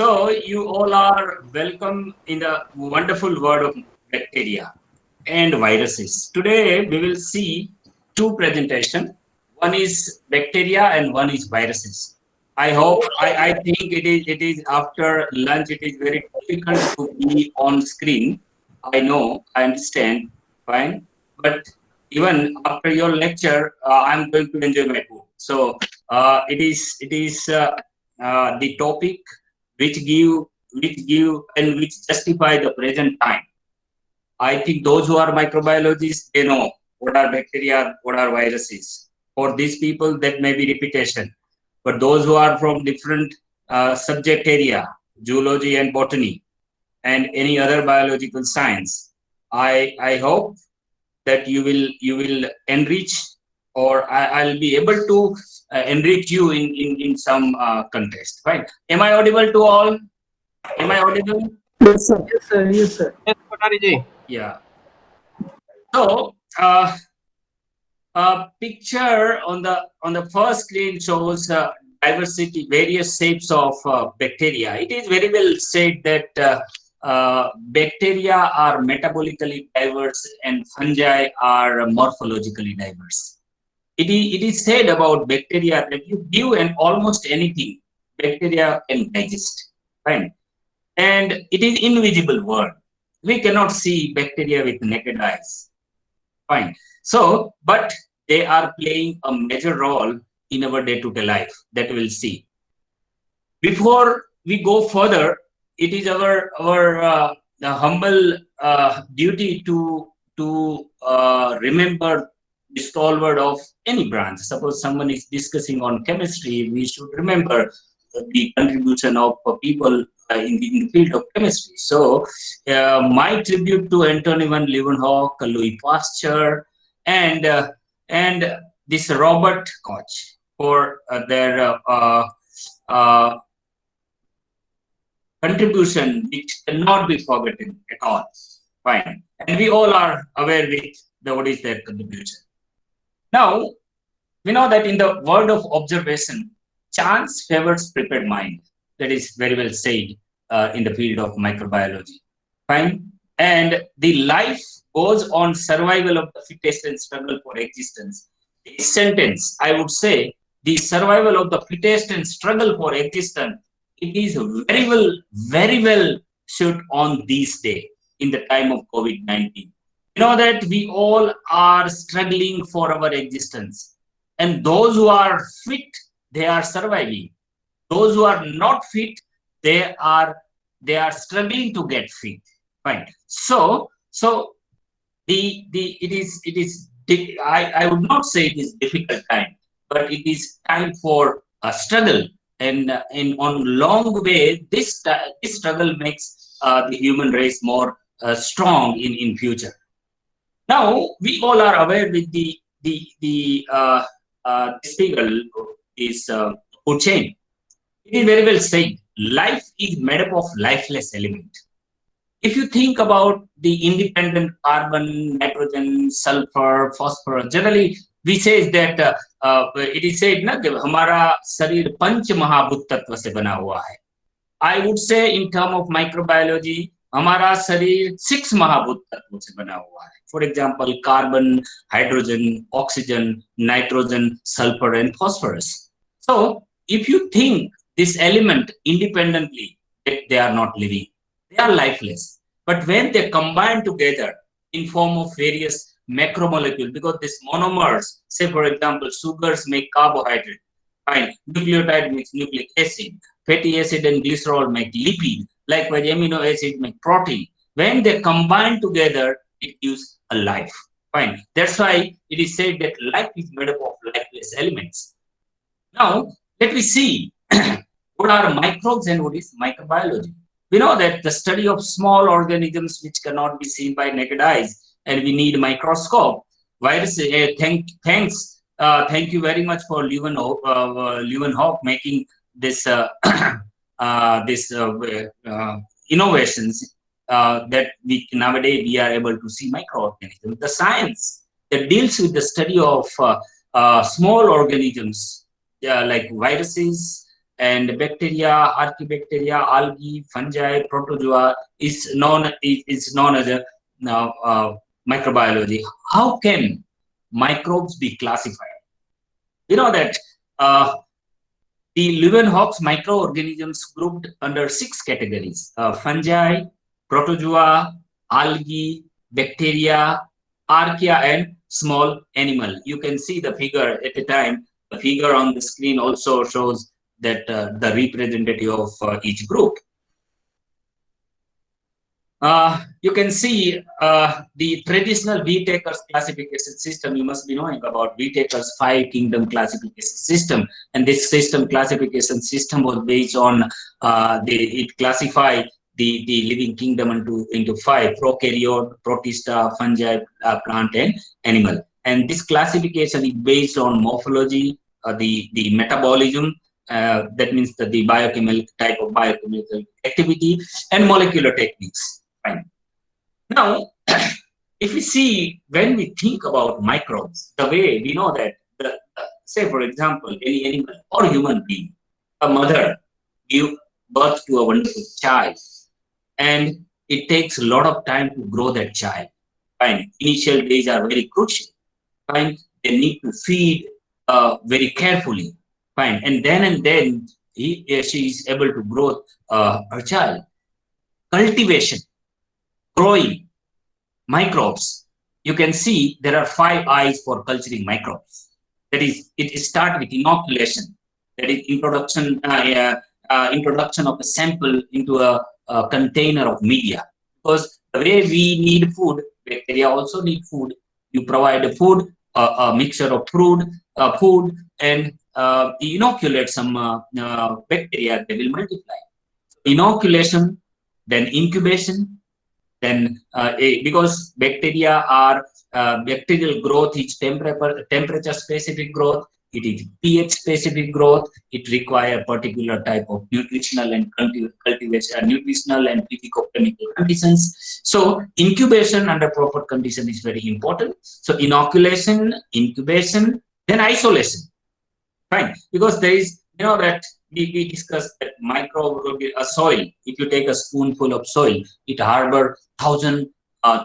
So you all are welcome in the wonderful world of bacteria and viruses. Today we will see two presentation. One is bacteria and one is viruses. I think it is after lunch it is very difficult to be on screen. I know, I understand, fine. But even after your lecture, I'm going to enjoy my food. So it is the topic which give and which justify the present time. I think those who are microbiologists, they know what are bacteria, what are viruses. For these people, that may be repetition. But those who are from different subject area, zoology and botany, and any other biological science, I hope that you will enrich, or I'll be able to enrich you in some context. Right? Am I audible to all? Am I audible? Yes, sir. Yes, sir. Yes, sir. Yes, Kothari ji. Yeah. So, a picture on the first screen shows diversity, various shapes of bacteria. It is very well said that bacteria are metabolically diverse and fungi are morphologically diverse. It is said about bacteria that you give and almost anything, bacteria can digest. Right? And it is invisible world. We cannot see bacteria with naked eyes. Fine. So, but they are playing a major role in our day-to-day life that we'll see. Before we go further, it is our humble duty to remember the stalwart of any branch. Suppose someone is discussing on chemistry, we should remember the contribution of people in the field of chemistry. So, my tribute to Anthony van Leeuwenhoek, Louis Pasteur, and and this Robert Koch for their uh, contribution, which cannot be forgotten at all. Fine, and we all are aware with what is their contribution. Now, we know that in the world of observation, chance favors prepared mind. That is very well said in the field of microbiology. Fine. And the life goes on survival of the fittest and struggle for existence. This sentence, I would say, the survival of the fittest and struggle for existence, it is very well should on this day in the time of COVID-19. You know that we all are struggling for our existence. And those who are fit, they are surviving. Those who are not fit, they are struggling to get fit. Fine. So I would not say it is difficult time, but it is time for a struggle. And in on long way, this struggle makes the human race more strong in future. Now we all are aware with the this figure is food chain. It is very well said. Life is made up of lifeless element. If you think about the independent carbon, nitrogen, sulfur, phosphorus, generally we say that it is said ना कि हमारा शरीर पंच महाभूत तत्व से बना हुआ है. I would say in term of microbiology, हमारा शरीर 6 महाभूत तत्वों से बना हुआ है. For example, carbon, hydrogen, oxygen, nitrogen, sulfur, and phosphorus. So, if you think this element independently, they are not living, they are lifeless. But when they combine together in form of various macromolecules, because these monomers, say for example, sugars make carbohydrate, fine, nucleotide makes nucleic acid, fatty acid and glycerol make lipid, likewise amino acid make protein. When they combine together, it gives a life. Fine. That's why it is said that life is made up of lifeless elements. Now, let me see what are microbes and what is microbiology. We know that the study of small organisms which cannot be seen by naked eyes, and we need microscope. Virus, thank you very much for Leeuwenhoek making this this innovations that we nowadays we are able to see microorganisms. The science that deals with the study of small organisms like viruses and bacteria, archaebacteria, algae, fungi, protozoa is known as a now microbiology. How can microbes be classified? You know that the Leeuwenhoek's microorganisms grouped under 6 categories: fungi, protozoa, algae, bacteria, archaea, and small animal. You can see the figure at the time. The figure on the screen also shows that the representative of each group. You can see the traditional Whittaker's classification system. You must be knowing about Whittaker's 5-kingdom classification system, and this system classification system was based on it classify the living kingdom into 5: prokaryote, protista, fungi, plant, and animal. And this classification is based on morphology, the metabolism. That means that the biochemical type of biochemical activity and molecular techniques. Fine. Now, if we see, when we think about microbes, the way we know that, say for example, any animal or human being, a mother give birth to a wonderful child, and it takes a lot of time to grow that child. Fine. Initial days are very crucial. Fine. They need to feed very carefully. Fine. And then she is able to grow her child. Cultivation, growing microbes. You can see there are 5 eyes for culturing microbes. That is, it starts with inoculation. That is introduction of a sample into a container of media. Because the way we need food, bacteria also need food. You provide a food, a mixture of food, and inoculate some bacteria, they will multiply. Inoculation, then incubation, then because bacteria are bacterial growth is temperature specific growth, it is pH specific growth, it requires particular type of nutritional and cultivation, nutritional and physicochemical conditions. So incubation under proper condition is very important. So inoculation, incubation, then isolation. Fine, because there is, you know, that we discussed that soil. If you take a spoonful of soil, it harbors 1,000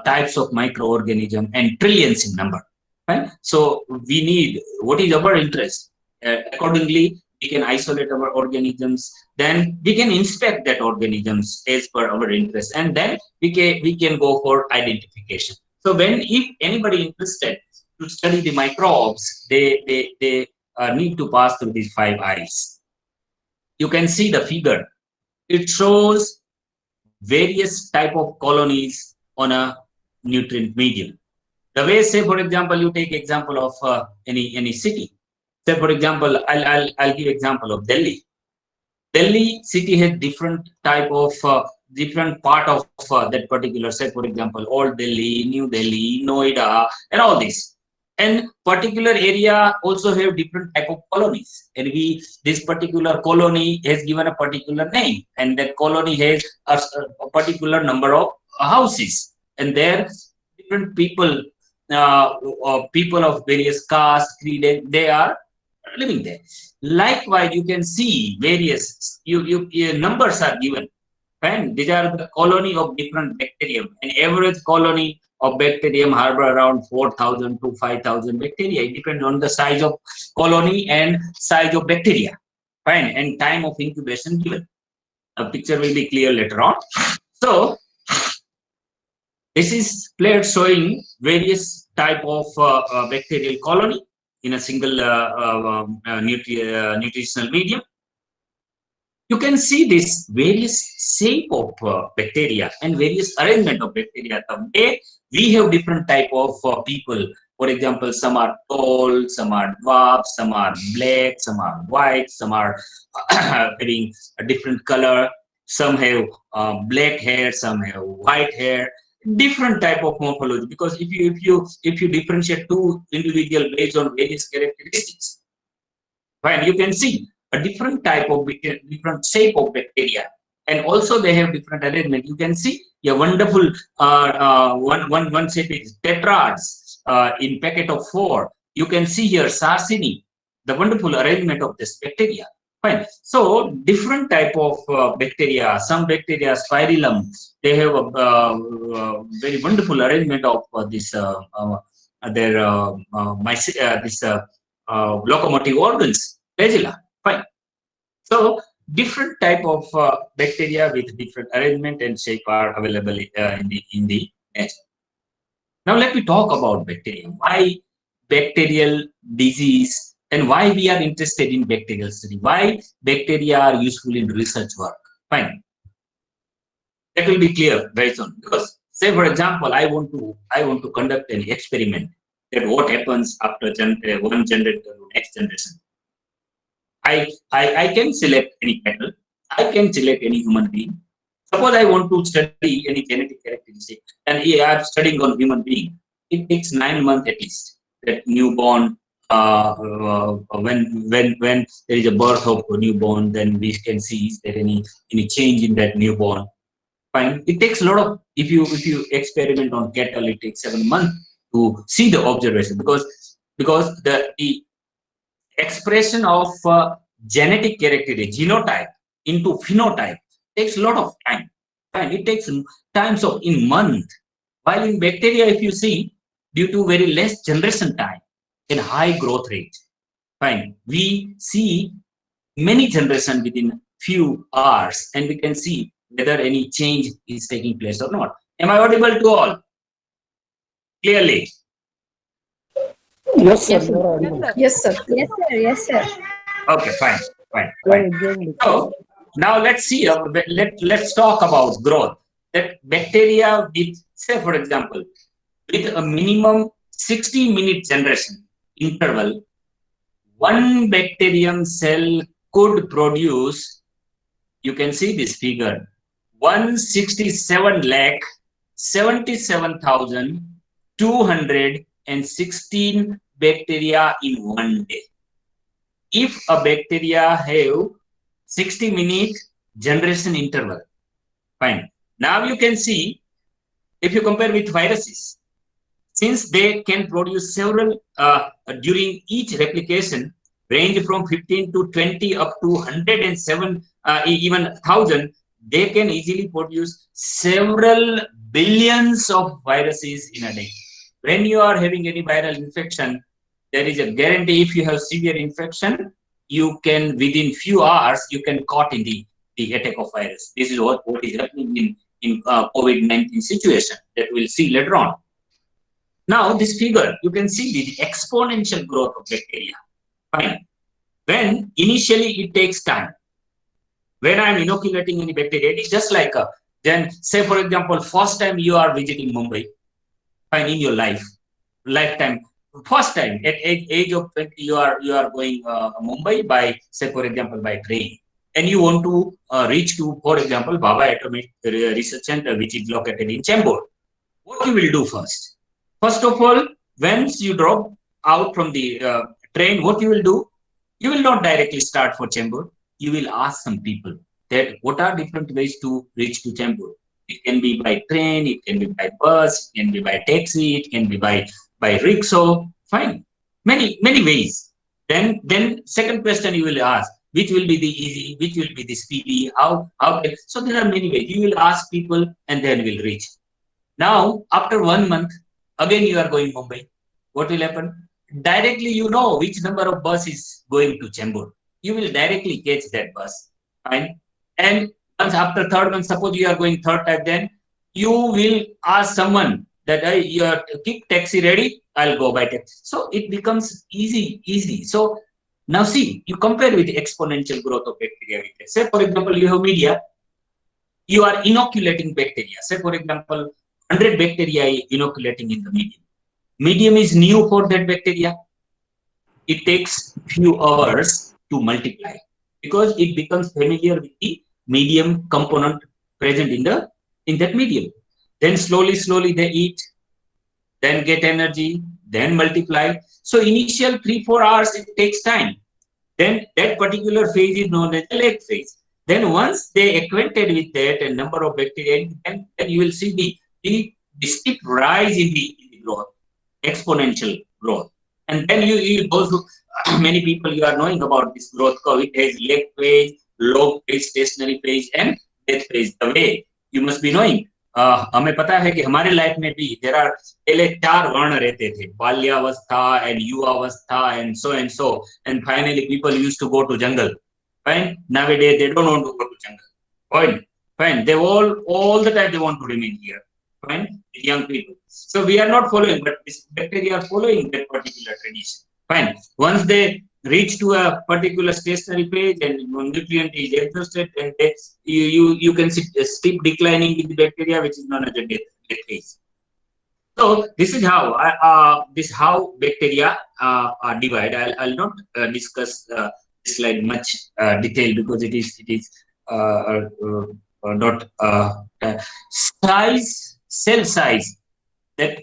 types of microorganisms and trillions in number. Right? So we need, what is our interest? Accordingly, we can isolate our organisms. Then we can inspect that organisms as per our interest, and then we can go for identification. So if anybody interested to study the microbes, they need to pass through these 5 eyes. You can see the figure. It shows various type of colonies on a nutrient medium. The way, say for example, you take example of any city. Say for example, I'll give example of Delhi. Delhi city has different type of different part of that particular. Say for example, Old Delhi, New Delhi, Noida, and all this. And particular area also have different type of colonies, and this particular colony has given a particular name, and that colony has a particular number of houses, and there different people people of various castes, creed, they are living there. Likewise, you can see various numbers are given, and these are the colony of different bacterium. An average colony of bacterium harbor around 4,000 to 5,000 bacteria. It depends on the size of colony and size of bacteria. Fine, and time of incubation given. A picture will be clear later on. So this is plate showing various type of bacterial colony in a single nutritional medium. You can see this various shape of bacteria and various arrangement of bacteria. The way we have different type of people. For example, some are tall, some are dwarf, some are black, some are white, some are having a different color. Some have black hair, some have white hair. Different type of morphology, because if you differentiate 2 individuals based on various characteristics, fine, you can see a different type of different shape of bacteria, and also they have different arrangement. You can see a wonderful one shape is tetrads in packet of 4. You can see here Sarcini, the wonderful arrangement of this bacteria. Fine. So different type of bacteria. Some bacteria, Spirillum, they have a very wonderful arrangement of locomotive organs, flagella. Fine. So different type of bacteria with different arrangement and shape are available in the nature. Now let me talk about bacteria. Why bacterial disease and why we are interested in bacterial study? Why bacteria are useful in research work? Fine. That will be clear very soon. Because say for example, I want to conduct an experiment that what happens after one generation to next generation. I can select any cattle. I can select any human being. Suppose I want to study any genetic characteristic and I am studying on human being. It takes 9 months at least. That newborn, when there is a birth of a newborn, then we can see is there any change in that newborn. Fine. It takes a lot of if you experiment on cattle, it takes 7 months to see the observation because the expression of genetic characteristic genotype into phenotype takes a lot of time. Fine. It takes times of in month. While in bacteria, if you see, due to very less generation time and high growth rate, fine, we see many generations within few hours, and we can see whether any change is taking place or not. Am I audible to all? Clearly. Yes, sir. Yes, sir. You are audible. Yes, sir. Yes, sir. Yes, sir. Okay, fine. Exactly. So now let's see. Let's talk about growth. That bacteria with, say for example, with a minimum 60-minute generation interval, one bacterium cell could produce. You can see this figure: 167,77,216 bacteria in one day. If a bacteria have 60-minute generation interval, fine. Now you can see if you compare with viruses, since they can produce several during each replication, range from 15 to 20 up to 107, even 1,000, they can easily produce several billions of viruses in a day. When you are having any viral infection, there is a guarantee if you have severe infection, you can within few hours you can caught in the attack of virus. This is what is happening in COVID-19 situation that we'll see later on. Now this figure, you can see the exponential growth of bacteria. Fine. When initially it takes time. When I'm inoculating any bacteria, it is just like then say for example, first time you are visiting Mumbai, fine, in your lifetime, first time at age of 20, you are going Mumbai by, say for example, by train, and you want to reach to, for example, Bhabha Atomic Research Center, which is located in Chembur. What you will do first? First of all, once you drop out from the train, what you will do? You will not directly start for Chembur. You will ask some people that what are different ways to reach to Chembur. It can be by train, it can be by bus, it can be by taxi, it can be by rickshaw. Fine, many ways. Then second question you will ask, which will be the easy, which will be the speedy, how. So there are many ways. You will ask people and then will reach. Now after 1 month, again you are going Mumbai. What will happen? Directly you know which number of bus is going to Chembur. You will directly catch that bus. Fine. And once after third month, suppose you are going third time, then you will ask someone that you are keep taxi ready, I'll go by taxi. So it becomes easy. So now see, you compare with the exponential growth of bacteria. Say for example, you have media, you are inoculating bacteria. Say for example, 100 bacteria inoculating in the medium. Medium is new for that bacteria. It takes few hours to multiply because it becomes familiar with the medium component present in that medium. Then slowly they eat, then get energy, then multiply. So initial 3-4 hours it takes time. Then that particular phase is known as the lag phase. Then once they acquainted with that and number of bacteria, then you will see the steep rise in the growth, exponential growth. And then those who, many people you are knowing about this growth curve. It has left phase, log phase, stationary phase, and death phase. The way you must be knowing. हमें पता है कि हमारे life में भी there are पहले 4 वर्ण रहते थे, बाल्यावस्था एंड युवावस्था and so and finally people used to go to jungle. Fine. Nowadays they don't want to go to jungle. Fine. Fine. They all the time they want to remain here. Fine. Young people. So we are not following, but this bacteria are following that particular tradition. Fine. Once they reach to a particular stationary phase and nutrient is exhausted, and you can see a steep declining in the bacteria, which is known as the death phase. So this is how bacteria are divided. I'll not discuss this slide much detail because it is not size, cell size. That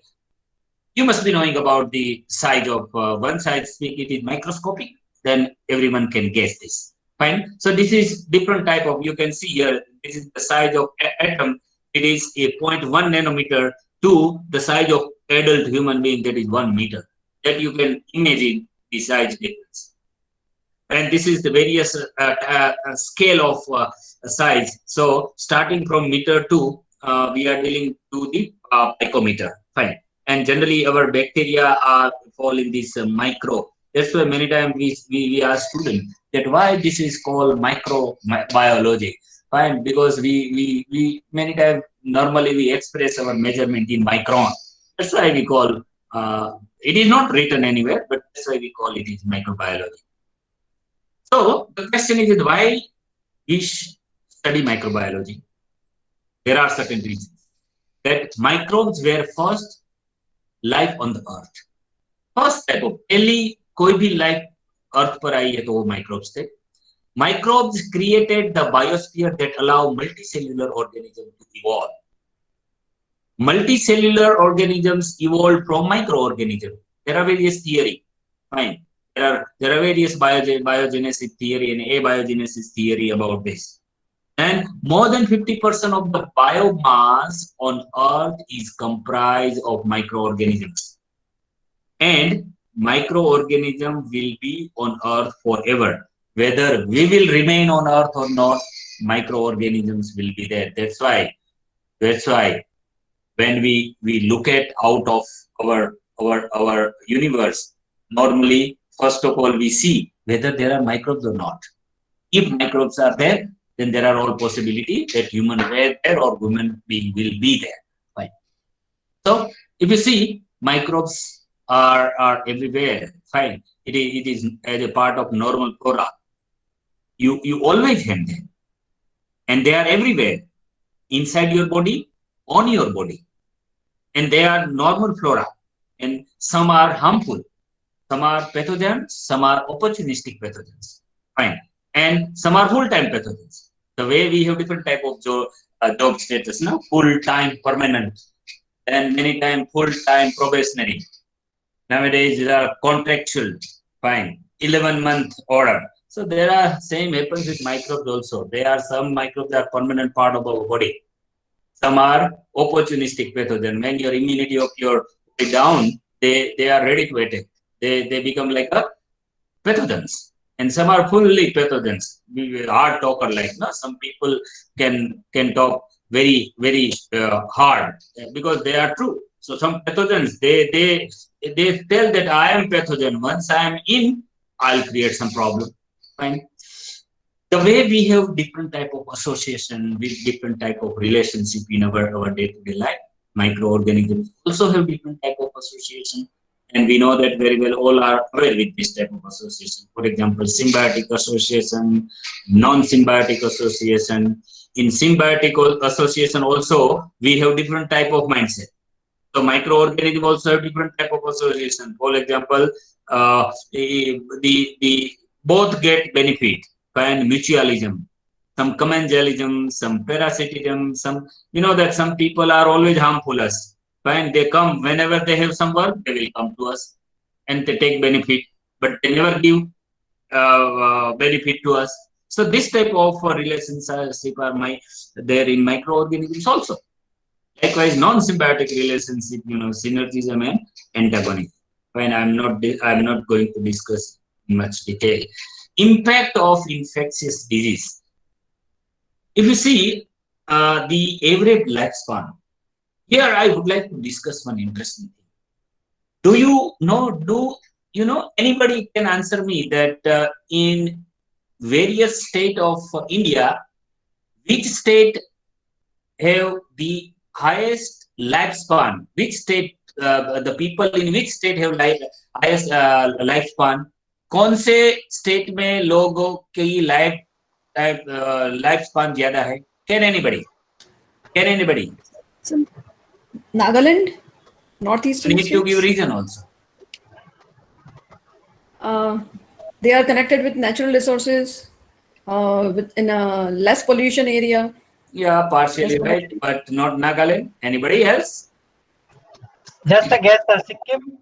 you must be knowing about the size of one size. It is microscopic. Then everyone can guess this. Fine. So this is different type of. You can see here. This is the size of atom. It is a 0.1 nanometer to the size of adult human being. That is 1 meter. That you can imagine the size difference. And this is the various scale of size. So starting from meter to we are dealing to the picometer. Fine. And generally our bacteria fall in this micro. That's why many times we ask students that why this is called microbiology. Fine, because we many times normally we express our measurement in micron. That's why we call it is not written anywhere, but that's why we call it is microbiology. So the question is why we study microbiology. There are certain reasons that microbes were first life on the earth. First type of पहली कोई भी life earth पर आई है तो वो microbes थे. Microbes created the biosphere that allow multicellular organisms to evolve. Multicellular organisms evolved from microorganisms. There are various theories. Fine. There are various biogenesis theory and abiogenesis theory about this. And more than 50% of the biomass on Earth is comprised of microorganisms. And microorganisms will be on Earth forever. Whether we will remain on Earth or not, microorganisms will be there. That's why when we look at out of our universe, normally, first of all, we see whether there are microbes or not. If microbes are there, then there are all possibility that human were there or human being will be there. Fine. So if you see, microbes are everywhere. Fine. It is as a part of normal flora. You always have them. And they are everywhere. Inside your body, on your body. And they are normal flora. And some are harmful. Some are pathogens, some are opportunistic pathogens. Fine. And some are full-time pathogens. The way we have different type of job status now, full-time permanent, and many times full-time probationary. Nowadays, there are contractual, fine, 11-month order. So there are same happens with microbes also. There are some microbes that are permanent part of our body. Some are opportunistic pathogen. When your immunity of your body down, they are ready to attack. They become like a pathogens. And some are fully pathogens. Hard talker like, no? Some people can talk very hard because they are true. So some pathogens, they tell that I am pathogen. Once I am in, I'll create some problem. Fine. The way we have different type of association with different type of relationship in our day-to-day life, microorganisms also have different type of association. And we know that very well, all are aware with this type of association. For example, symbiotic association, non-symbiotic association. In symbiotic association also, we have different type of mindset. So microorganisms also have different type of association. For example, the both get benefit and mutualism. Some commensalism, some parasitism, some, you know that some people are always harmful us. Fine, they come whenever they have some work, they will come to us and they take benefit, but they never give benefit to us. So this type of relationship are there in microorganisms also. Likewise, non-symbiotic relationship, synergism and antagonism. When I'm not going to discuss in much detail. Impact of infectious disease. If you see the average lifespan, here I would like to discuss one interesting thing. Do you know? Do you know? Anybody can answer me that in various state of India, which state have the highest lifespan? Which state, the people in which state have highest lifespan? कौन से state में लोगों की life span ज्यादा है? Can anybody? Can anybody? So, Nagaland, You northeastern need to give states. reason also. They are connected with natural resources, in a less pollution area. Yeah, partially Less right, polluted. but not Nagaland. Anybody else? Just a guess, sir. Sikkim.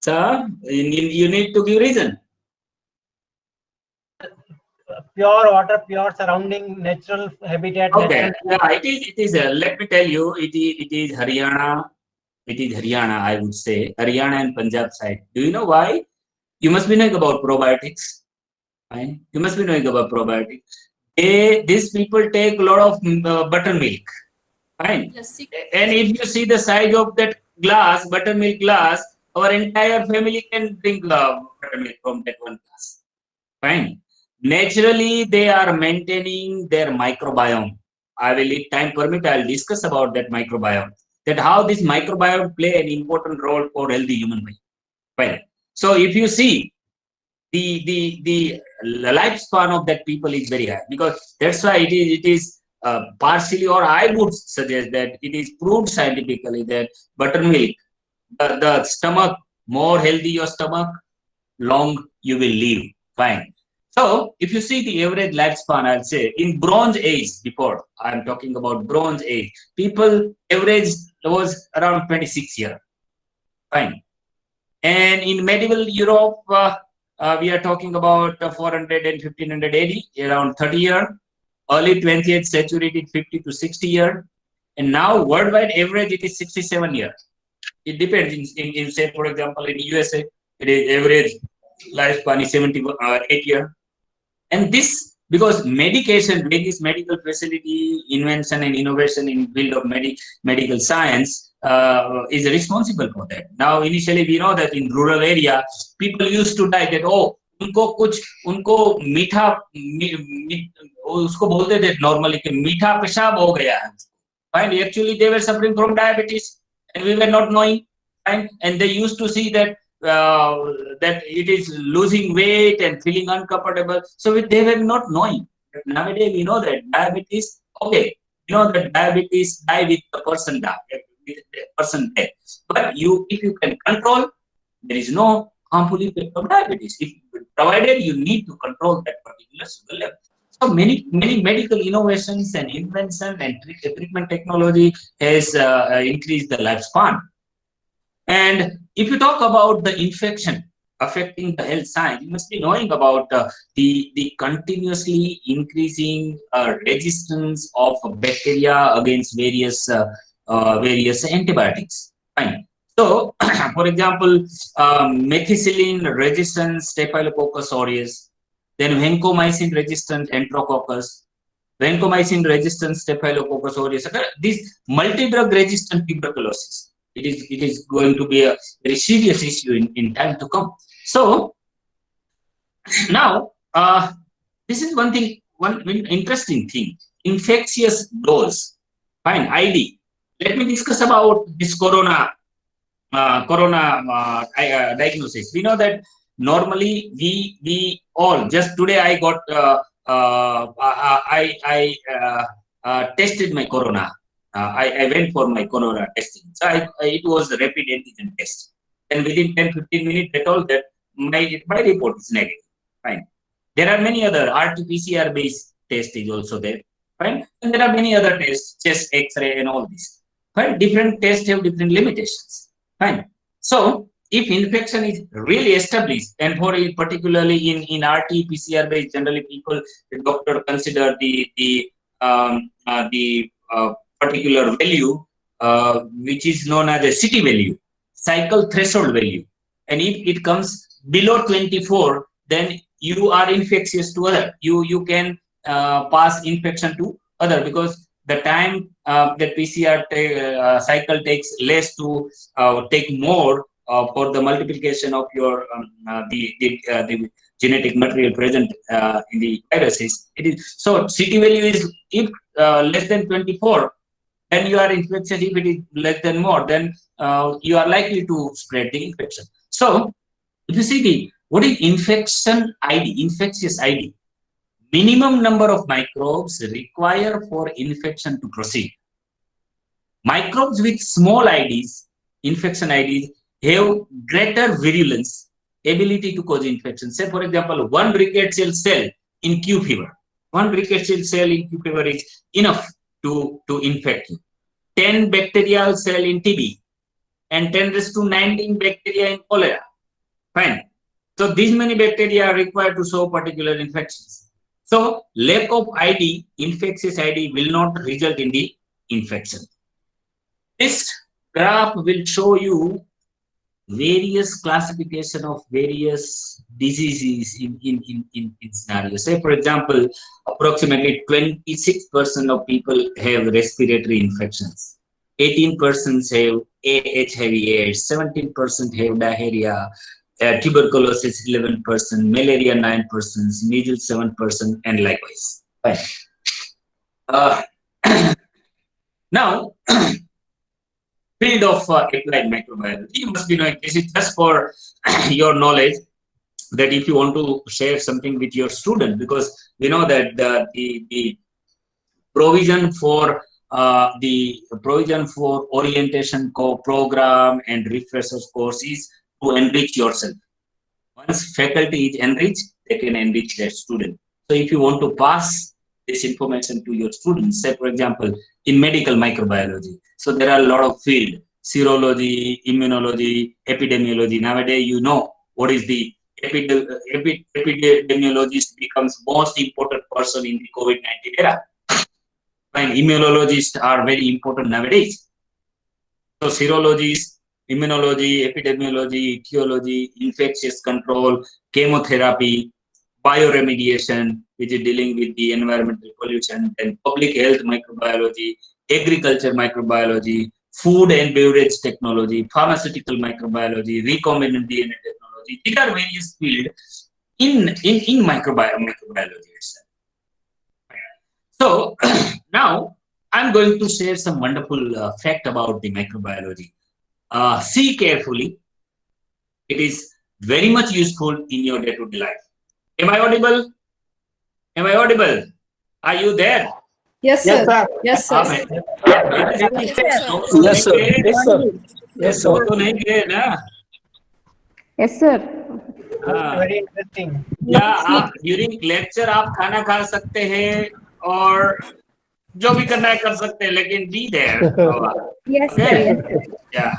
Sir, you need to give reason. Pure water, pure surrounding, natural habitat. Okay, Natural yeah, it is. Let me tell you, it is Haryana. It is Haryana, I would say, Haryana and Punjab side. Do you know why? You must be knowing about probiotics. Fine. You must be knowing about probiotics. These people take a lot of buttermilk. Fine. And if you see the size of that glass, buttermilk glass, our entire family can drink buttermilk from that one glass. Fine. Naturally, they are maintaining their microbiome. I will, if time permit, I'll discuss about that microbiome. That how this microbiome play an important role for healthy human being. Fine. So if you see the lifespan of that people is very high, because that's why it is partially, or I would suggest that it is proved scientifically that buttermilk, the stomach, more healthy your stomach, long you will live. Fine. So if you see the average lifespan, I'll say in Bronze Age, before I'm talking about Bronze Age, people average was around 26 years. Fine. And in medieval Europe, we are talking about 400 and 1500 AD, around 30 years. Early 20th century, it is 50 to 60 years. And now worldwide average, it is 67 years. It depends. In say, for example, in USA, it is average lifespan is 78 years. And this, because medication, various medical facility, invention and innovation in field of medical science is responsible for that. Now, initially, we know that in rural area, people used to die that, oh, उनको मीठा उसको बोलते थे normally कि मीठा पेशाब हो गया है. Fine. Actually, they were suffering from diabetes, and we were not knowing. Fine. And they used to see that that it is losing weight and feeling uncomfortable. So they were not knowing. But nowadays we know that diabetes, okay, you know that diabetes die with the person die, with the person dead. But if you can control, there is no harmful effect of diabetes. If provided you need to control that particular sugar level. So many medical innovations and invention and treatment technology has increased the lifespan. And if you talk about the infection affecting the health science, you must be knowing about the continuously increasing resistance of bacteria against various antibiotics. Fine. So, for example, methicillin-resistant Staphylococcus aureus, then vancomycin-resistant Enterococcus, vancomycin-resistant Staphylococcus aureus. This multi-drug-resistant tuberculosis. It is going to be a very serious issue in time to come. So now this is one interesting thing. Infectious dose. Fine, ID. Let me discuss about this corona diagnosis. We know that normally we all, just today I got tested my corona. I went for my corona testing. So it was a rapid antigen test. And within 10-15 minutes, they told that my report is negative. Fine. There are many other RT-PCR based tests is also there. Fine. And there are many other tests, chest X-ray and all this. Fine. Different tests have different limitations. Fine. So if infection is really established, and for particularly in RT-PCR based, generally people, the doctor consider the particular value, which is known as a CT value, cycle threshold value. And if it comes below 24, then you are infectious to other. You can pass infection to other, because the time that PCR cycle takes less to take more for the multiplication of your the genetic material present in the viruses. It is so CT value is, if less than 24, then you are infectious. If it is less than more, then you are likely to spread the infection. So if you see what is infection ID, infectious ID, minimum number of microbes required for infection to proceed. Microbes with small IDs, infection IDs, have greater virulence, ability to cause infection. Say, for example, one rickettsial cell in Q fever. One rickettsial cell in Q fever is enough to infect you. 10 bacterial cell in TB and 10⁻⁹ bacteria in cholera. Fine. So these many bacteria are required to show particular infections. So lack of ID, infectious ID, will not result in the infection. This graph will show you various classification of various diseases in scenarios. Say, for example, approximately 26% of people have respiratory infections. 18% have HIV/AIDS, 17% have diarrhea, tuberculosis 11%, malaria 9%, measles 7%, and likewise. Right. Now, field of applied microbiology, you must be knowing. This is just for your knowledge, that if you want to share something with your student, because we know that the provision for orientation program and refreshers course is to enrich yourself. Once faculty is enriched, they can enrich their student. So if you want to pass this information to your students, say, for example, in medical microbiology, so there are a lot of field: serology, immunology, epidemiology. Nowadays, you know what is the epidemiologist becomes most important person in the COVID-19 era. And immunologists are very important nowadays. So serologists, immunology, epidemiology, etiology, infectious control, chemotherapy, bioremediation, which is dealing with the environmental pollution, and public health microbiology, agriculture microbiology, food and beverage technology, pharmaceutical microbiology, recombinant DNA technology. These are various fields in microbiology itself. So now I'm going to share some wonderful fact about the microbiology. See carefully. It is very much useful in your day-to-day life. Am I audible? Am I audible? Are you there? Yes, sir. Yes, sir. Yes, sir. Yes, sir. Yes, sir. Yes, sir. Very interesting. या during lecture आप खाना खा सकते हैं और जो भी करना है कर सकते हैं, लेकिन be there. Yes, Okay. sir. Yes, sir. Yeah.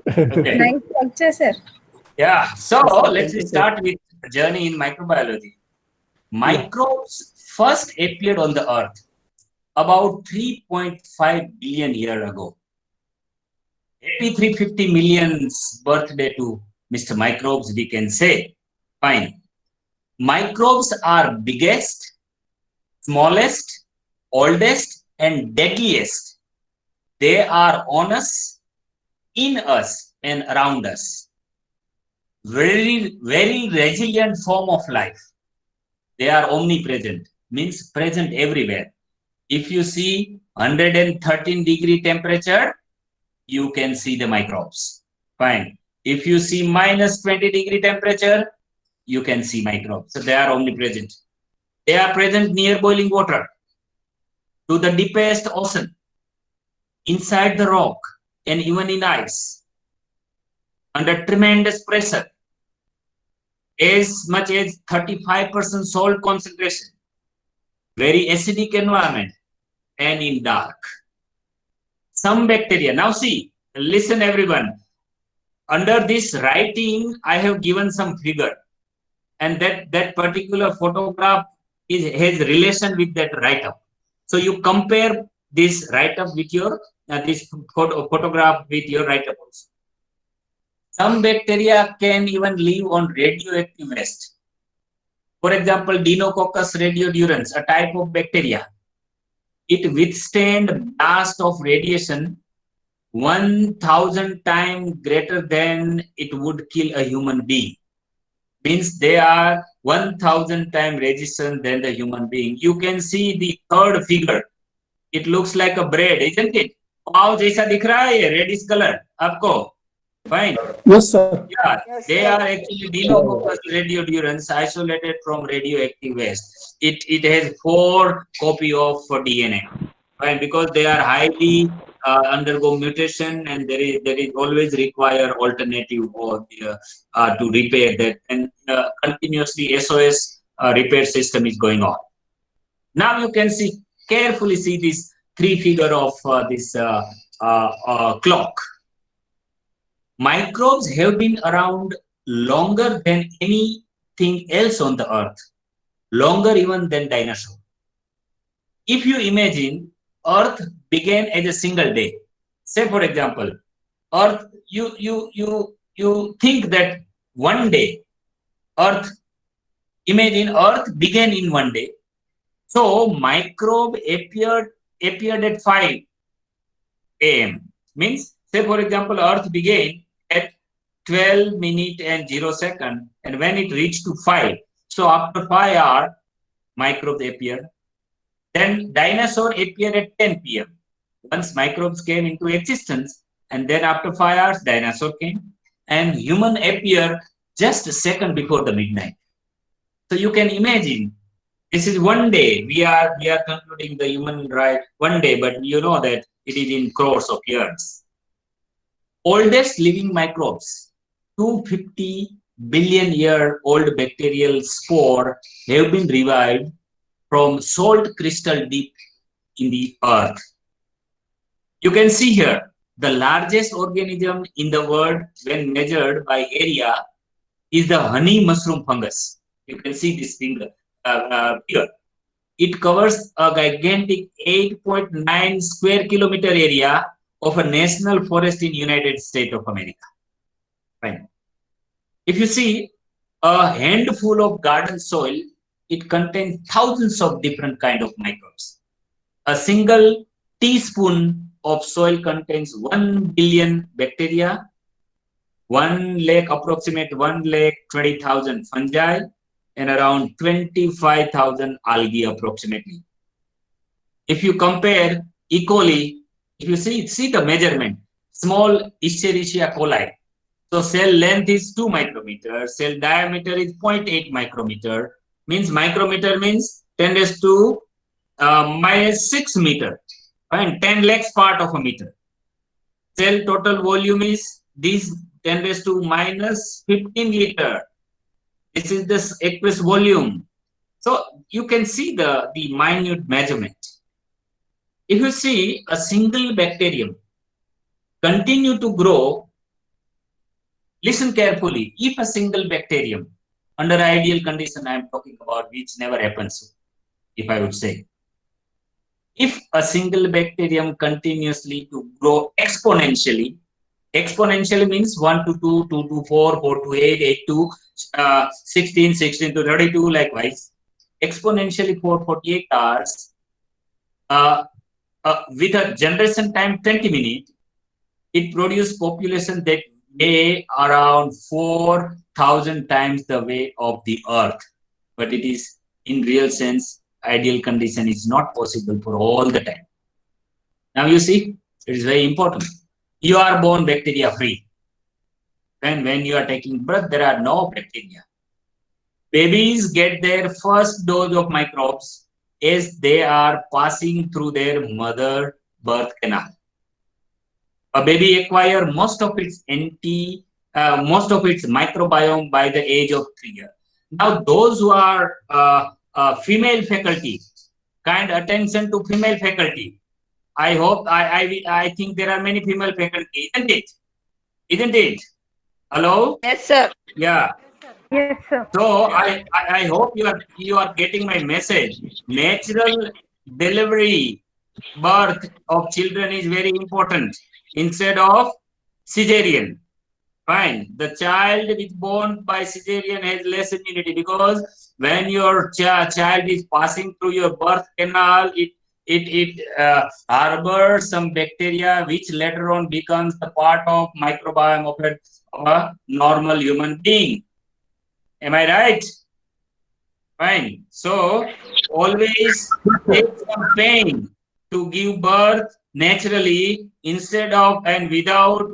Okay. Nice lecture, sir. Yeah. So let's start with the journey in microbiology. Microbes first appeared on the earth about 3.5 billion years ago. Happy 350 millionth birthday to Mr. Microbes, we can say. Fine. Microbes are biggest, smallest, oldest, and deadliest. They are on us, in us, and around us. Very, very resilient form of life. They are omnipresent, means present everywhere. If you see 113-degree temperature, you can see the microbes. Fine. If you see -20-degree temperature, you can see microbes. So they are omnipresent. They are present near boiling water, to the deepest ocean, inside the rock, and even in ice, under tremendous pressure, as much as 35% salt concentration, very acidic environment, and in dark. Some bacteria. Now see, listen everyone. Under this writing, I have given some figure, and that particular photograph has relation with that write-up. So you compare this write-up with your this photograph with your write-up also. Some bacteria can even live on radioactive waste. For example, Deinococcus radiodurans, a type of bacteria, it withstands blast of radiation 1,000 times greater than it would kill a human being. Means they are 1,000 times resistant than the human being. You can see the third figure. It looks like a bread, isn't it? पाव जैसा दिख रहा है ये reddish color आपको? Fine. Yes, sir. Yeah, they are actually Deinococcus radiodurans isolated from radioactive waste. It has 4 copies of DNA, right? Because they are highly undergo mutation, and there is always require alternative or to repair that, and continuously SOS repair system is going on. Now you can carefully see this 3 figure of this clock. Microbes have been around longer than anything else on the earth, longer even than dinosaurs. If you imagine Earth began as a single day, say for example, Earth, you think that one day, imagine Earth began in one day. So microbe appeared at 5 a.m. Means, say for example, Earth began at 12 minutes and 0 seconds, and when it reached to 5, so after 5 hours, microbes appeared. Then dinosaur appeared at 10 p.m. Once microbes came into existence, and then after 5 hours, dinosaur came, and human appeared just a second before the midnight. So you can imagine, this is one day. We are concluding the human right one day, but you know that it is in crores of years. Oldest living microbes, 250 billion year old bacterial spore have been revived from salt crystal deep in the earth. You can see here the largest organism in the world when measured by area is the honey mushroom fungus. You can see this finger here. It covers a gigantic 8.9 square kilometer area of a national forest in United States of America. Fine. If you see a handful of garden soil, it contains thousands of different kind of microbes. A single teaspoon of soil contains 1 billion bacteria, approximate 1,20,000 fungi, and around 25,000 algae approximately. If you compare E. coli, if you see the measurement, small Escherichia coli. So cell length is 2 micrometer, cell diameter is 0.8 micrometer. Means micrometer means 10 raised to minus 6 meter, and 10 lakhs part of a meter. Cell total volume is this 10 raised to minus 15 liter. This is the aqueous volume. So you can see the minute measurement. If you see a single bacterium continue to grow, listen carefully. If a single bacterium, under ideal condition I am talking about, which never happens, if I would say, if a single bacterium continuously to grow exponentially means 1 to 2, 2 to 4, 4 to 8, 8 to 16, 16 to 32, likewise, exponentially for 48 hours, with a generation time 20 minutes, it produces population that weigh around 4,000 times the weight of the earth. But it is, in real sense, ideal condition is not possible for all the time. Now you see, it is very important. You are born bacteria free. And when you are taking birth, there are no bacteria. Babies get their first dose of microbes as they are passing through their mother birth canal. A baby acquires most of its microbiome by the age of 3 years. Now, those who are female faculty, kind attention to female faculty. I hope I think there are many female faculty, isn't it? Isn't it? Hello? Yes, sir. Yeah. Yes, sir. So I hope you are getting my message. Natural delivery, birth of children is very important instead of cesarean. Fine. The child which born by cesarean has less immunity because when your child is passing through your birth canal, it harbors some bacteria which later on becomes the part of microbiome of a normal human being. Am I right? Fine. So always take some pain to give birth naturally instead of and without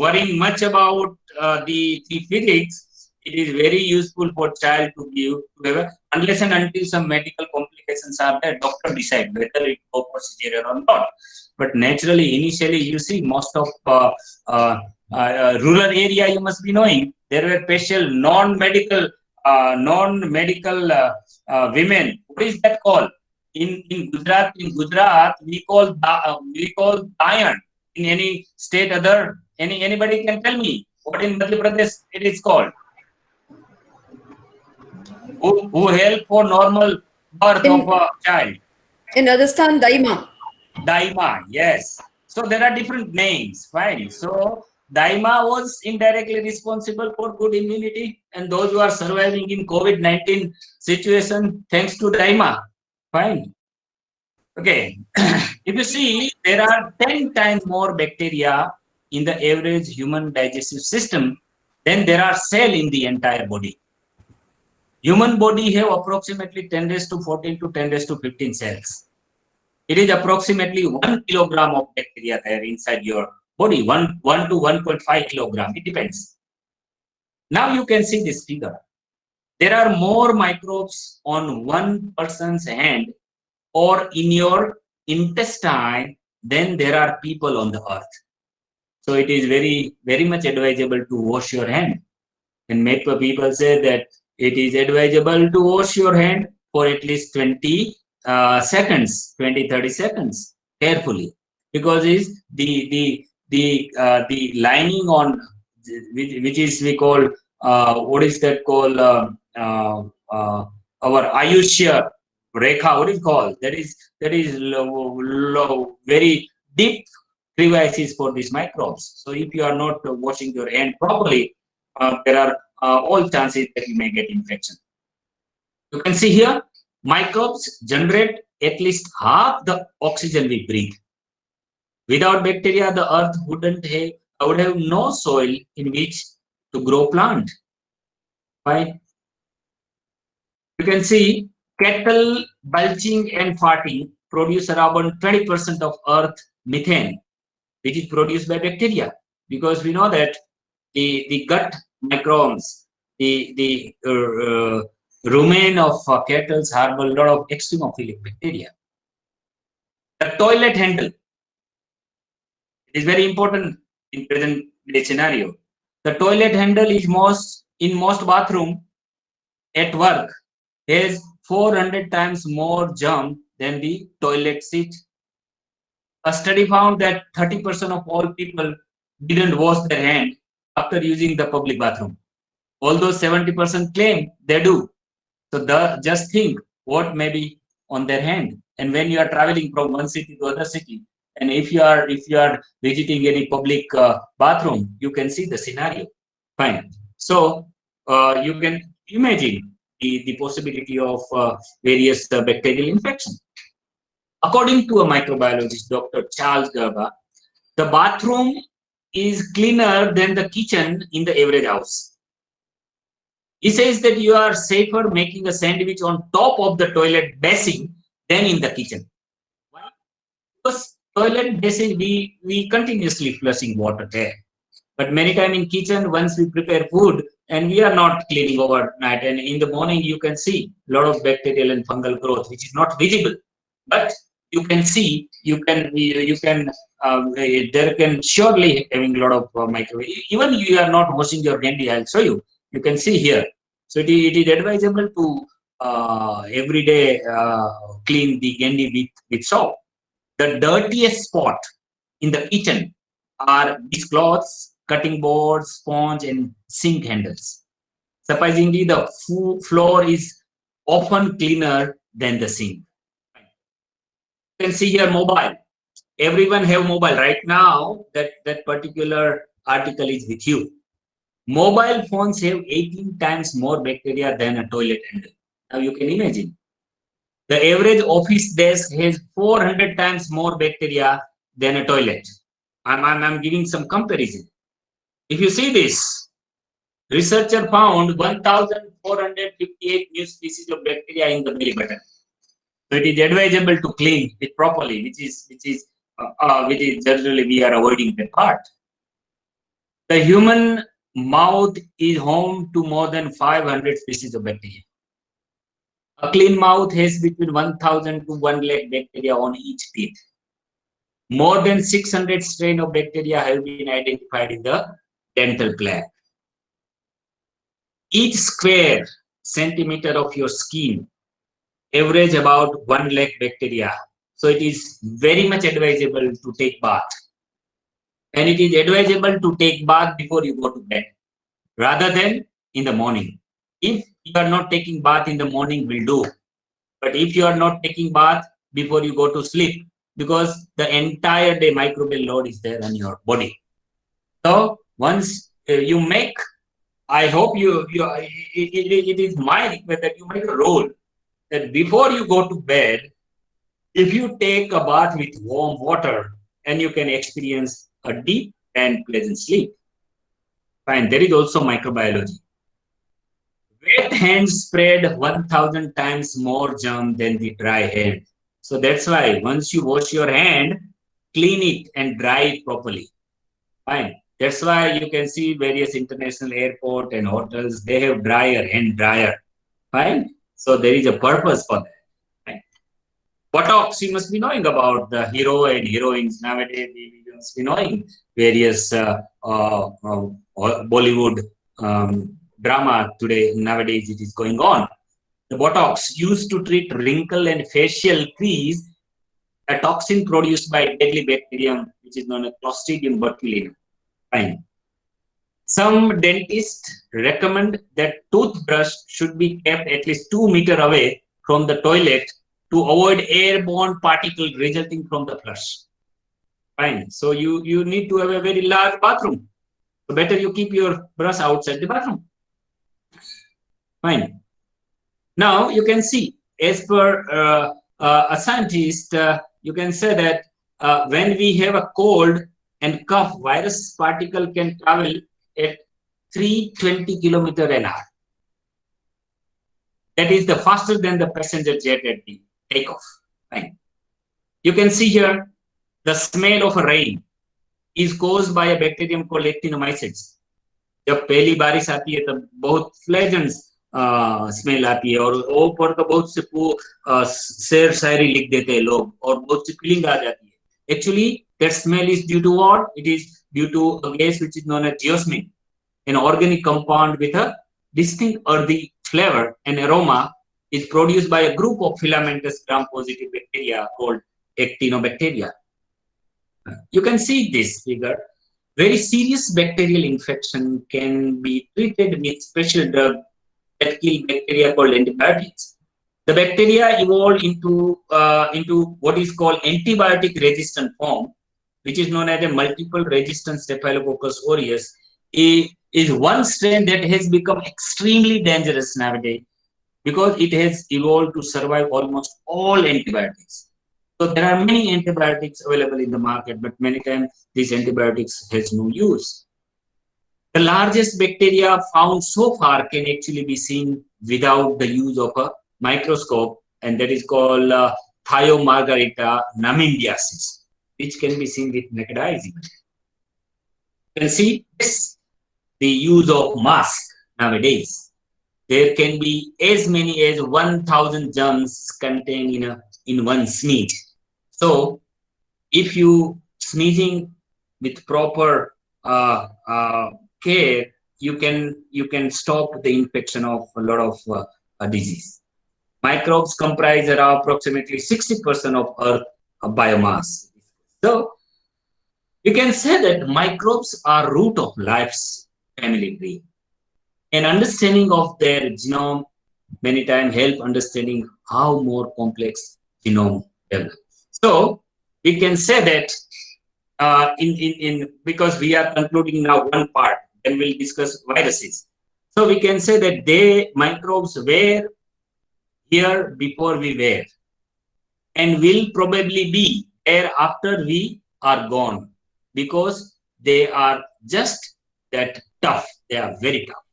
worrying much about the physics. It is very useful for child to give unless and until some medical complications are there. Doctor decide whether it go for cesarean or not. But naturally, initially, you see most of rural area, you must be knowing there were special non-medical women. What is that called? In Gujarat, we call Dayan. In any state, anybody can tell me what in Madhya Pradesh it is called? Who help for normal birth of a child? In Rajasthan, Daima. Daima, yes. So there are different names, fine. So Daima was indirectly responsible for good immunity, and those who are surviving in COVID-19 situation, thanks to Daima, fine. Okay, if you see, there are 10 times more bacteria in the average human digestive system than there are cells in the entire body. Human body have approximately 10 raised to 14 to 10 raised to 15 cells. It is approximately 1 kilogram of bacteria there inside your body, 1 to 1.5 kilogram, it depends. Now you can see this figure. There are more microbes on one person's hand or in your intestine than there are people on the earth. So it is very much advisable to wash your hand. And make people say that it is advisable to wash your hand for at least 20 seconds, 20-30 seconds carefully, because is the lining on which is we call what is that called our Ayushya Rekha, what is called? That is very deep crevices for these microbes. So if you are not washing your hand properly, there are all chances that you may get infection. You can see here, microbes generate at least half the oxygen we breathe. Without bacteria, the earth would have no soil in which to grow plant. Right? You can see cattle belching and farting produce around 20% of earth methane, which is produced by bacteria, because we know that the gut microbes, the rumen of cattle harbor a lot of extremophilic bacteria. The toilet handle is very important in present day scenario. The toilet handle is in most bathroom at work has 400 times more germ than the toilet seat. A study found that 30% of all people didn't wash their hand after using the public bathroom, although 70% claim they do. So just think what may be on their hand. And when you are traveling from one city to other city, and if you are visiting any public bathroom, you can see the scenario. Fine. So you can imagine the possibility of various bacterial infection. According to a microbiologist, Dr. Charles Gerber, the bathroom is cleaner than the kitchen in the average house. He says that you are safer making a sandwich on top of the toilet basin than in the kitchen. Why? Because toilet basin, we continuously flushing water there. But many times in kitchen, once we prepare food and we are not cleaning overnight, and in the morning you can see a lot of bacterial and fungal growth, which is not visible. But you can see, there can surely having a lot of microbe. Even you are not washing your handy, I'll show you. You can see here. So it is advisable to every day clean the handy with soap. The dirtiest spot in the kitchen are dishcloths, cutting boards, sponge, and sink handles. Surprisingly, the floor is often cleaner than the sink. You can see here mobile. everyone have mobile right now. That particular article is with you. Mobile phones have 18 times more bacteria than a toilet handle. Now you can imagine. The average office desk has 400 times more bacteria than a toilet. I'm giving some comparison. If you see this, researcher found 1,458 new species of bacteria in the belly button. So it is advisable to clean it properly, which is generally we are avoiding that part. The human mouth is home to more than 500 species of bacteria. A clean mouth has between 1,000 to 1 lakh bacteria on each teeth. More than 600 strains of bacteria have been identified in the dental plaque. Each square centimeter of your skin average about 1 lakh bacteria. So it is very much advisable to take bath. And it is advisable to take bath before you go to bed rather than in the morning. If you are not taking bath in the morning, will do. But if you are not taking bath before you go to sleep, because the entire day microbial load is there on your body. So once you make, I hope it is my request that you make a rule that before you go to bed, if you take a bath with warm water, and you can experience a deep and pleasant sleep. Fine. There is also microbiology. Wet hands spread 1,000 times more germ than the dry hand. So that's why once you wash your hand, clean it and dry it properly. Fine. That's why you can see various international airport and hotels, they have hand dryer. Fine. So there is a purpose for that. Fine. Botox, you must be knowing about the hero and heroines nowadays. You must be knowing various Bollywood drama today. Nowadays it is going on. The Botox used to treat wrinkle and facial crease, a toxin produced by deadly bacterium, which is known as Clostridium botulinum. Fine. Some dentists recommend that toothbrush should be kept at least 2 meters away from the toilet to avoid airborne particles resulting from the flush. Fine. So you need to have a very large bathroom. So better you keep your brush outside the bathroom. Fine. Now you can see, as per a scientist, you can say that when we have a cold and cough, virus particle can travel at 320 kilometers an hour. That is the faster than the passenger jet at the takeoff. Fine. You can see here the smell of rain is caused by a bacterium called actinomycetes. जब पहली बारिश आती है तब बहुत फ्लेजेंस smell आती है और ऊपर तो बहुत से शेर शायरी लिख देते हैं लोग और बहुत सी फीलिंग आ जाती है. Actually, that smell is due to what? It is due to a gas which is known as geosmin, an organic compound with a distinct earthy flavor and aroma is produced by a group of filamentous gram-positive bacteria called actinobacteria. You can see this figure. Very serious bacterial infection can be treated with special drug that kill bacteria called antibiotics. The bacteria evolved into what is called antibiotic-resistant form, which is known as a multiple resistant Staphylococcus aureus. Is one strain that has become extremely dangerous nowadays because it has evolved to survive almost all antibiotics. So there are many antibiotics available in the market, but many times these antibiotics has no use. The largest bacteria found so far can actually be seen without the use of a microscope, and that is called Thiomargarita namindiasis, which can be seen with naked eyes. You can see this, the use of mask nowadays. There can be as many as 1,000 germs contained in one sneeze. So if you sneezing with proper care, you can stop the infection of a lot of disease. Microbes comprise around approximately 60% of Earth biomass. So you can say that microbes are root of life's family tree. An understanding of their genome many times help understanding how more complex genome develops. So we can say that because we are concluding now one part, then we'll discuss viruses. So we can say that microbes were here before we were, and will probably be there after we are gone, because they are just that tough. They are very tough.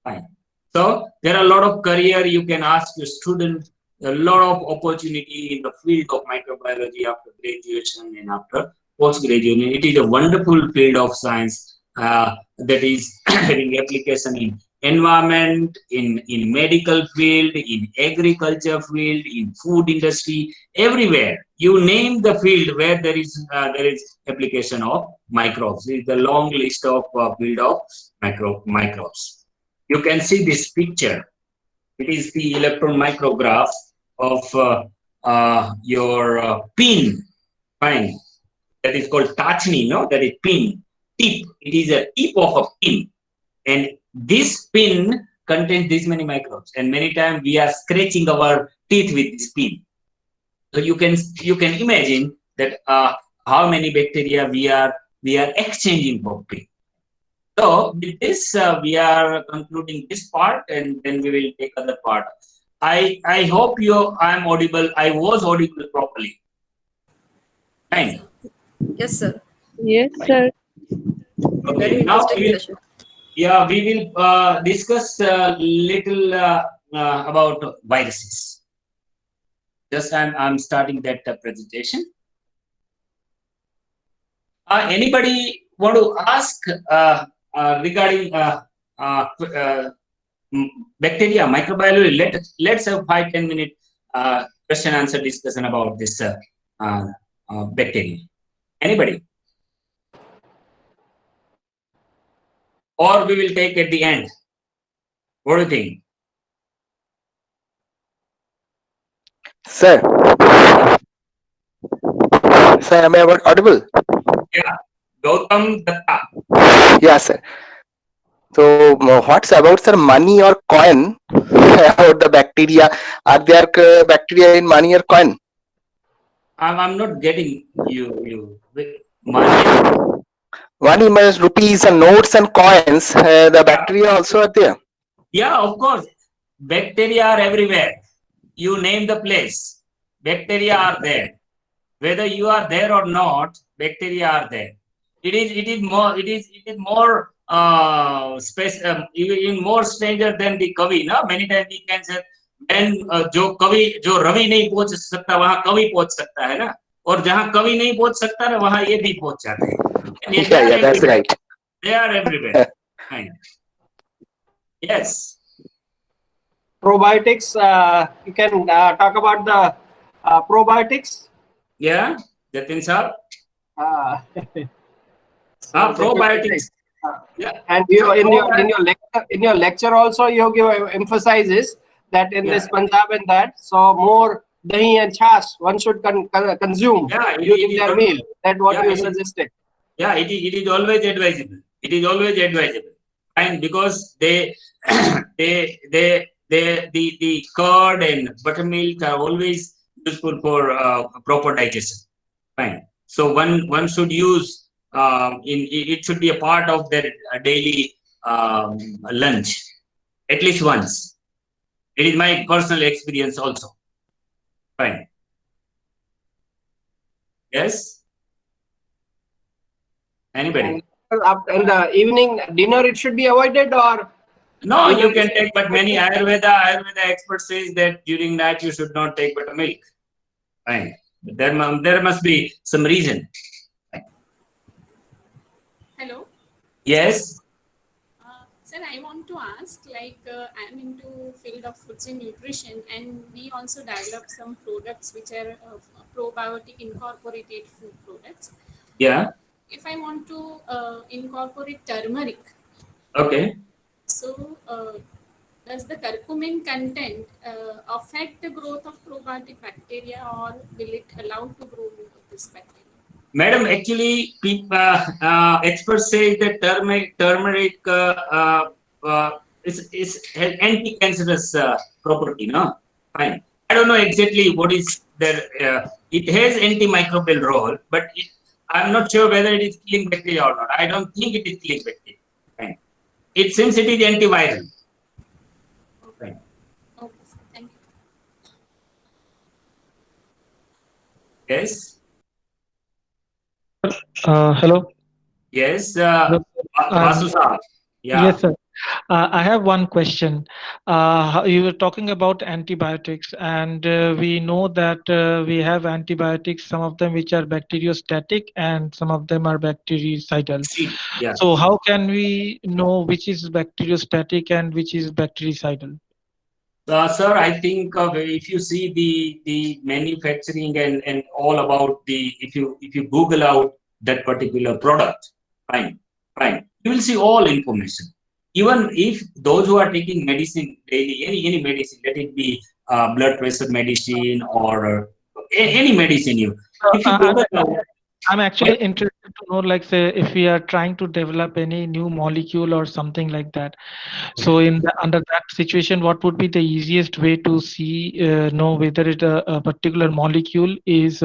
Fine. So there are a lot of career you can ask your student, a lot of opportunity in the field of microbiology after graduation and after post-graduation. It is a wonderful field of science that is having application in environment, in medical field, in agriculture field, in food industry, everywhere. You name the field where there is application of microbes. It is the long list of field of microbes. You can see this picture. It is the electron micrograph of your pin. Fine. That is called tachni, no? That is pin. Tip. It is a tip of a pin. And this pin contains this many microbes. And many times we are scratching our teeth with this pin. So you can imagine that how many bacteria we are exchanging for pin. So with this, we are concluding this part, and then we will take other part. I hope I am audible. I was audible properly. Fine. Yes, sir. Yes, sir. Okay. Very Now interesting session. we will discuss a little about viruses. Just I'm starting that presentation. Anybody want to ask regarding bacteria, microbiology? Let's have 5-10 minute question answer discussion about this bacteria. Anybody? Or we will take at the end. What do you think? Sir, am I audible? Yeah, Gautam Datta. Yeah, sir. So, what's about, sir, money or coin about the bacteria? Are there bacteria in money or coin? I'm not getting you. Money. Money means rupees and notes and coins. The bacteria also are there. Yeah, of course. Bacteria are everywhere. You name the place. Bacteria are there. Whether you are there or not, bacteria are there. It is more space even more stranger than the kavi. No, many times we can say when जो रवि नहीं पहुंच सकता वहां कवि पहुंच सकता है ना, और जहां कवि नहीं पहुंच सकता ना वहां ये भी पहुंच जाते हैं. Yeah, that's right. They are everywhere. Yes. Probiotics, you can talk about the probiotics. Yeah, Jatin sir. So Probiotics. Yeah. And you in your lecture also you give emphasizes that in this Punjab and that, so more dahi and chas one should consume during their meal. That's what you suggested. Yeah, it is always advisable. It is always advisable, and because the curd and buttermilk are always useful for proper digestion. Fine. So one should use it should be a part of their daily lunch at least once. It is my personal experience also. Fine. Yes. Anybody? And the evening dinner, it should be avoided, or no, you can take, but many Ayurveda experts says that during night you should not take buttermilk. Fine. But there must be some reason. Hello. Yes. Sir, I want to ask, like, I am into field of foods and nutrition, and we also develop some products which are probiotic incorporated food products. Yeah. If I want to incorporate turmeric, Okay. so does the curcumin content affect the growth of probiotic bacteria, or will it allow to grow this bacteria? Madam, actually, experts say that turmeric is anti-cancerous property. No, fine. I don't know exactly what is their it has antimicrobial role, but I'm not sure whether it is killing bacteria or not. I don't think it is killing bacteria. Right. It seems it is antiviral. Right. Okay, sir. Thank you. Yes. Hello. Yes. Hello. Vasu sir. Yeah. Yes, sir. I have one question. You were talking about antibiotics, and we know that we have antibiotics, some of them which are bacteriostatic and some of them are bactericidal. Yeah. So how can we know which is bacteriostatic and which is bactericidal? Sir, I think if you see the manufacturing and all about if you Google out that particular product, fine, you will see all information. Even if those who are taking medicine daily, any medicine, let it be blood pressure medicine or any medicine, if you Google out, I'm actually interested to know, like, say, if we are trying to develop any new molecule or something like that. So, under that situation, what would be the easiest way to know whether a particular molecule is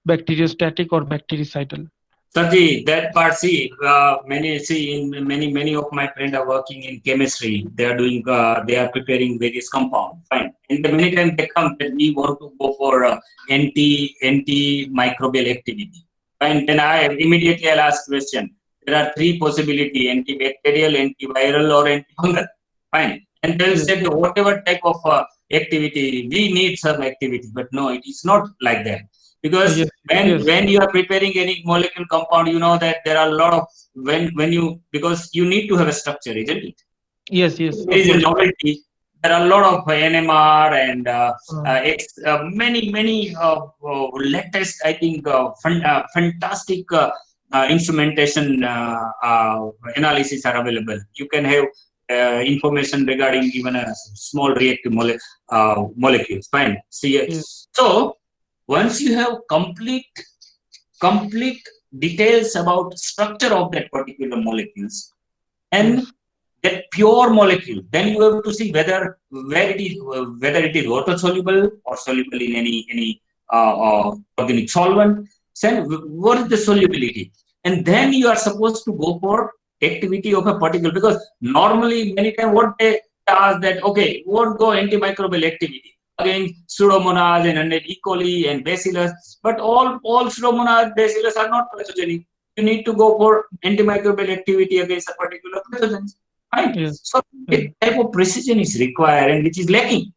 bacteriostatic or bactericidal? Sarji, that part, many of my friends are working in chemistry. They are doing, they are preparing various compounds. Fine. And many times they come that we want to go for antimicrobial activity. Fine. Then I'll ask question. There are three possibility: antibacterial, antiviral, or antifungal. Fine. And they'll say that whatever type of activity, we need some activity. But no, it is not like that. Because when you are preparing any molecule compound, you know that there are a lot of because you need to have a structure, isn't it? Yes. There is a novelty. There are a lot of NMR and many latest, I think, fantastic instrumentation analysis are available. You can have information regarding even a small reactive molecules. Fine. See, so once you have complete details about structure of that particular molecules and that pure molecule, then you have to see whether it is water soluble or soluble in any organic solvent. Then what is the solubility, and then you are supposed to go for activity of a particle, because normally many times what they ask that, okay, what go antimicrobial activity against Pseudomonas and E. coli and Bacillus, but all Pseudomonas, Bacillus are not pathogenic. You need to go for antimicrobial activity against a particular pathogen. Fine. So a type of precision is required and which is lacking.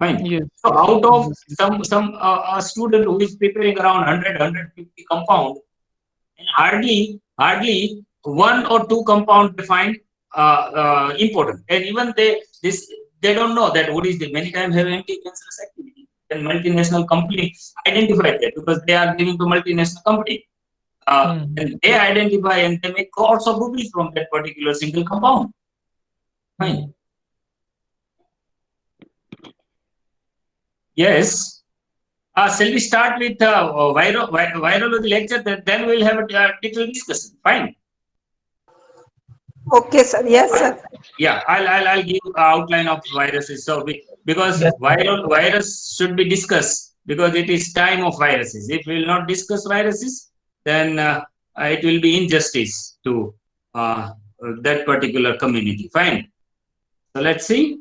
Fine. So out of some a student who is preparing around 150 compound, and hardly one or two compound they find important, and even they don't know that what is the many times have anti-cancerous activity. And multinational company identify that because they are giving to multinational company. And they identify and they make crores of rupees from that particular single compound. Fine. Yes. Shall we start with virology lecture? Then we'll have a detailed discussion. Fine. Okay, sir. Yes, sir. Yeah, I'll give outline of viruses. So because virus should be discussed because it is time of viruses. If we will not discuss viruses, then it will be injustice to that particular community. Fine. So let's see.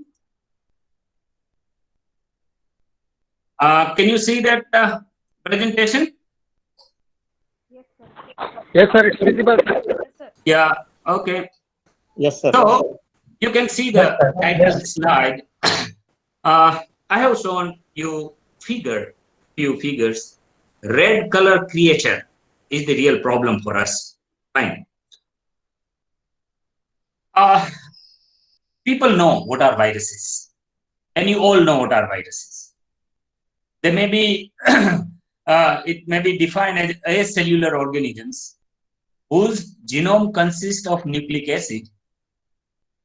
Can you see that presentation? Yes, sir. It's visible. Yeah. Okay. Yes, sir. So you can see the title slide. I have shown you few figures. Red color creature is the real problem for us. Fine. People know what are viruses, and you all know what are viruses. They may be it may be defined as acellular organisms whose genome consists of nucleic acid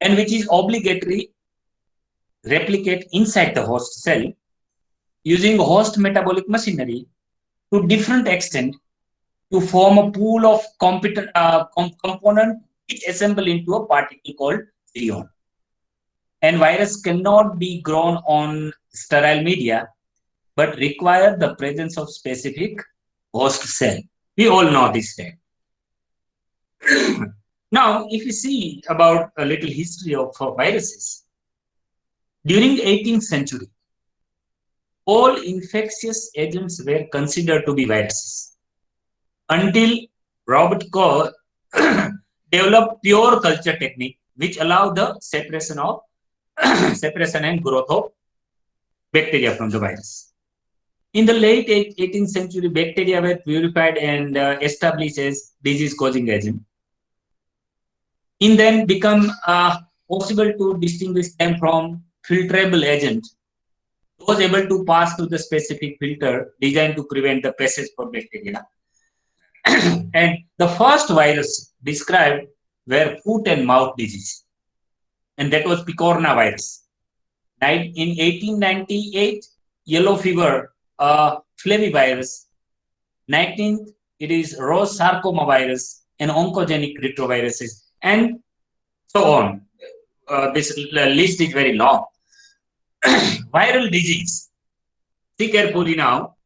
and which is obligatory replicate inside the host cell using host metabolic machinery to different extent to form a pool of component which assemble into a particle called virion. And virus cannot be grown on sterile media but require the presence of specific host cell. We all know this fact. Now, if you see about a little history of viruses, during 18th century, all infectious agents were considered to be viruses until Robert Koch developed pure culture technique, which allowed the separation and growth of bacteria from the virus. In the late 18th century, bacteria were purified and established as disease-causing agent. It then become possible to distinguish them from filterable agent, was able to pass through the specific filter designed to prevent the passage for bacteria. And the first virus described were foot and mouth disease, and that was picorna virus. In 1898, yellow fever, flavivirus. 19th, it is rose sarcoma virus and oncogenic retroviruses, and so on. This list is very long. Viral disease. See carefully now.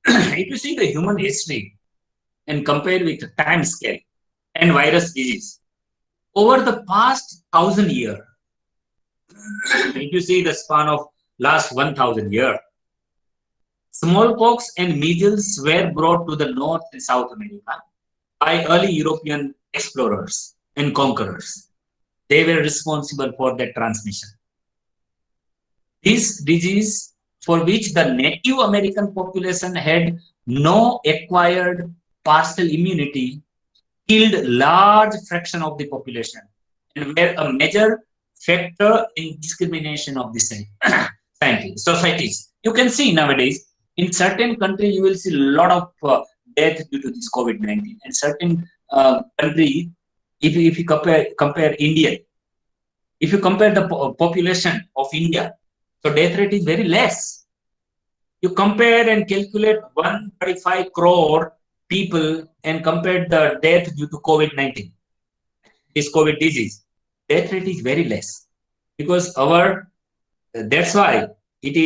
If you see the human history and compare with the time scale and virus disease, over the past 1,000 years, if you see the span of last 1,000 years, smallpox and measles were brought to the North and South America by early European explorers and conquerors. They were responsible for that transmission. This disease, for which the Native American population had no acquired partial immunity, killed large fraction of the population and were a major factor in discrimination of the societies. You can see nowadays, in certain countries, you will see a lot of death due to this COVID-19. And certain countries, if you compare India, if you compare the population of India, so death rate is very less. You compare and calculate 135 crore people and compare the death due to COVID-19, this COVID disease, death rate is very less. Because that's why it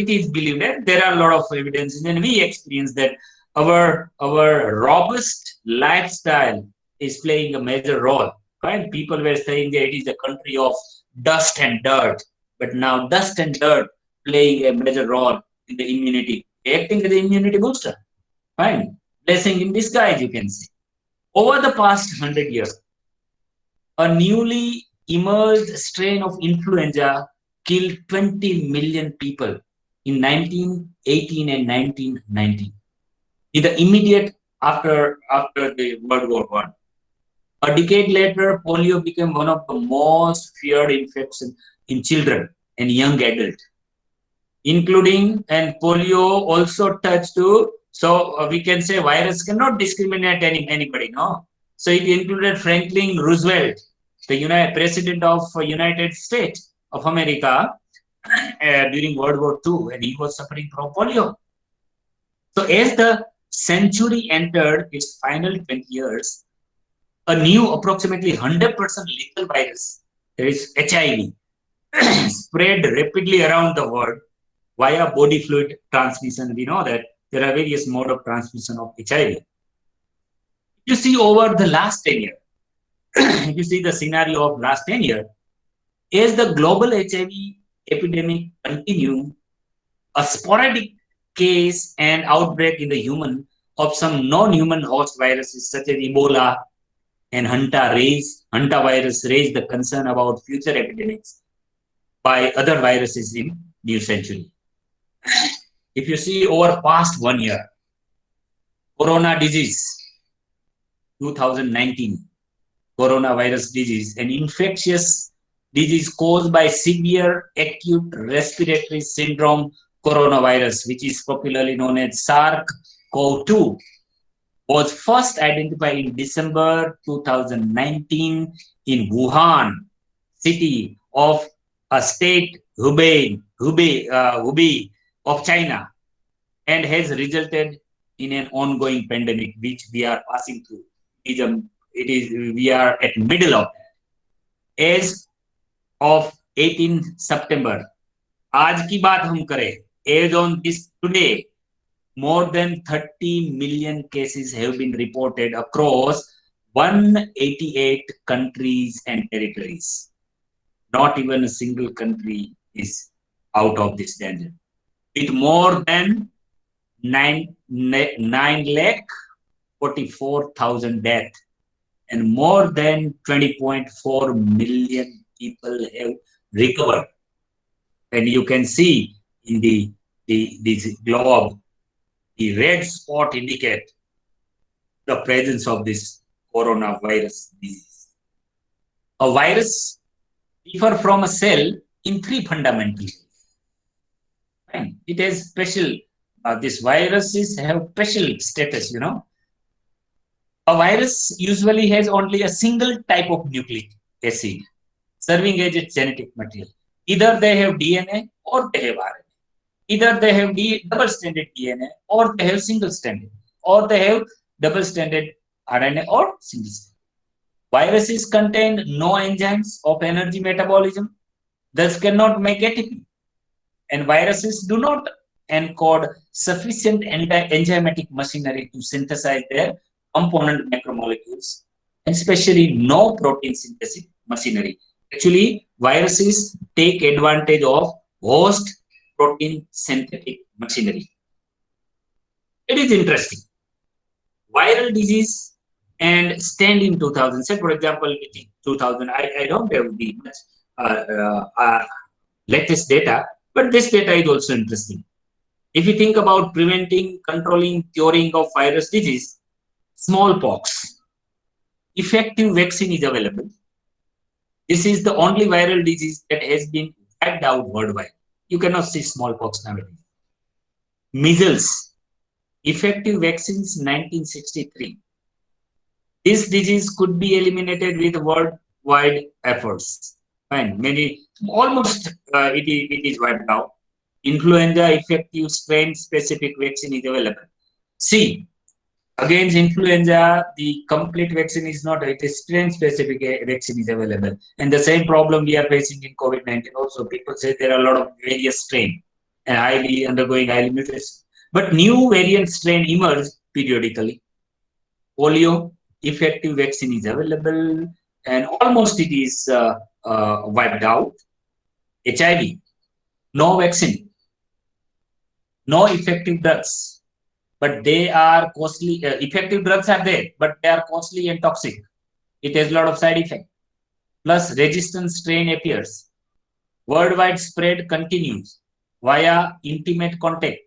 is believed that there are a lot of evidences, and we experience that our robust lifestyle is playing a major role. Right? People were saying that it is a country of dust and dirt, but now dust and dirt playing a major role in the immunity, acting as the immunity booster. Fine. Blessing in disguise, you can say. Over the past 100 years, a newly emerged strain of influenza killed 20 million people in 1918 and 1919. In the immediate after the World War I. A decade later, polio became one of the most feared infections in children and young adults, including, and polio also touched to, so we can say virus cannot discriminate anybody, no? So it included Franklin Roosevelt, the President of United States of America during World War II, and he was suffering from polio. So as the century entered its final 20 years, a new approximately 100% lethal virus, that is HIV, spread rapidly around the world via body fluid transmission. We know that there are various modes of transmission of HIV. You see over the last 10 years, if you see the scenario of last 10 years, as the global HIV epidemic continues, a sporadic case and outbreak in the human of some non-human host viruses such as Ebola and Hanta virus raised the concern about future epidemics by other viruses in new century. If you see over past 1 year, corona disease, 2019, coronavirus disease, an infectious disease caused by severe acute respiratory syndrome coronavirus, which is popularly known as SARS-CoV-2, was first identified in December 2019 in Wuhan city of a state Hubei of China, and has resulted in an ongoing pandemic which we are passing through. We are at middle of that. As of 18 September. आज की बात हम करें, as on this today, more than 30 million cases have been reported across 188 countries and territories. Not even a single country is out of this danger. With more than 9,44,000 deaths and more than 20.4 million people have recovered. And you can see in this globe, the red spot indicate the presence of this coronavirus disease. A virus differs from a cell in three fundamental ways. It has special, these viruses have special status, you know. A virus usually has only a single type of nucleic acid serving as its genetic material. Either they have DNA or they have RNA. Either they have double-stranded DNA or they have single-stranded, or they have double-stranded RNA or single-stranded. Viruses contain no enzymes of energy metabolism, thus cannot make ATP. And viruses do not encode sufficient enzymatic machinery to synthesize their component macromolecules, and especially no protein synthesis machinery. Actually, viruses take advantage of host protein synthetic machinery. It is interesting. Viral disease and stand in 2000. Say, for example, 2000. I don't have the much latest data, but this data is also interesting. If you think about preventing, controlling, curing of virus disease, smallpox, effective vaccine is available. This is the only viral disease that has been wiped out worldwide. You cannot see smallpox nowadays. Measles, effective vaccines 1963. This disease could be eliminated with worldwide efforts. Fine, almost it is wiped out. Influenza, effective strain-specific vaccine is available. See, against influenza, the complete vaccine is not, it is strain-specific vaccine is available. And the same problem we are facing in COVID-19 also. People say there are a lot of various strain and undergoing highly mutation. But new variant strain emerge periodically. Polio, effective vaccine is available and almost it is wiped out. HIV, no vaccine, no effective drugs, but they are costly. Effective drugs are there, but they are costly and toxic. It has a lot of side effects. Plus, resistant strain appears. Worldwide spread continues via intimate contact.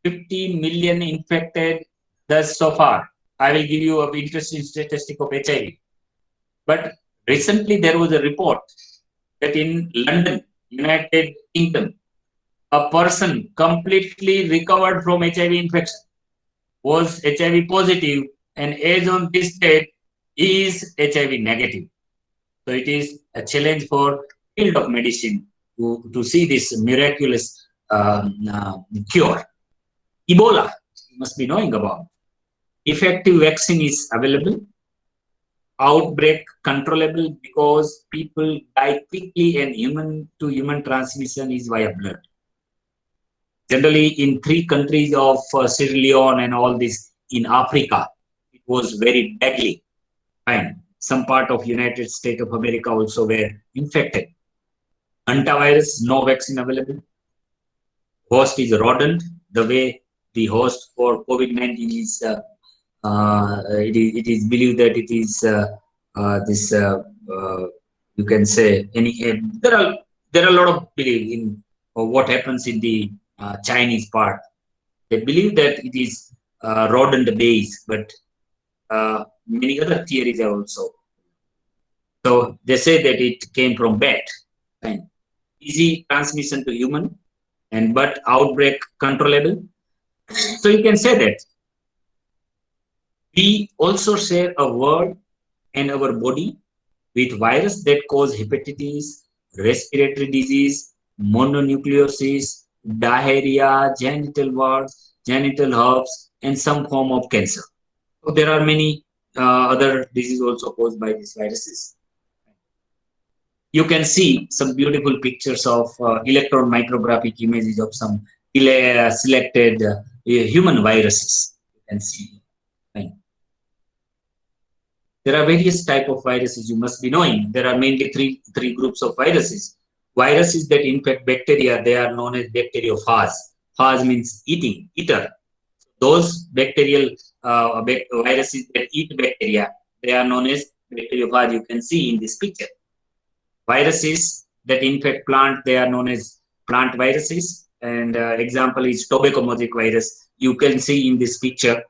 50 million infected thus so far. I will give you an interesting statistic of HIV. But recently there was a report that in London, United Kingdom, a person completely recovered from HIV infection, was HIV positive, and as on this date is HIV negative. So it is a challenge for field of medicine to see this miraculous cure. Ebola, you must be knowing about. Effective vaccine is available. Outbreak controllable because people die quickly and human to human transmission is via blood. Generally, in 3 countries of Sierra Leone and all this in Africa, it was very deadly. And some part of United States of America also were infected. Hantavirus, no vaccine available. Host is rodent. The way the host for COVID-19 is, it is believed that it is you can say there are a lot of belief in what happens in the Chinese part. They believe that it is rodent based, but many other theories are also. So they say that it came from bat. And easy transmission to human, but outbreak controllable. So you can say that we also share a word and our body with virus that cause hepatitis, respiratory disease, mononucleosis, diarrhea, genital warts, genital herpes, and some form of cancer. So there are many other diseases also caused by these viruses. You can see some beautiful pictures of electron micrographic images of some selected human viruses. You can see. Right. There are various types of viruses you must be knowing. There are mainly three groups of viruses. Viruses that infect bacteria, they are known as bacteriophage. Phage means eater. Those bacterial viruses that eat bacteria, they are known as bacteriophage. You can see in this picture. Viruses that infect plant, they are known as plant viruses. And example is tobacco mosaic virus. You can see in this picture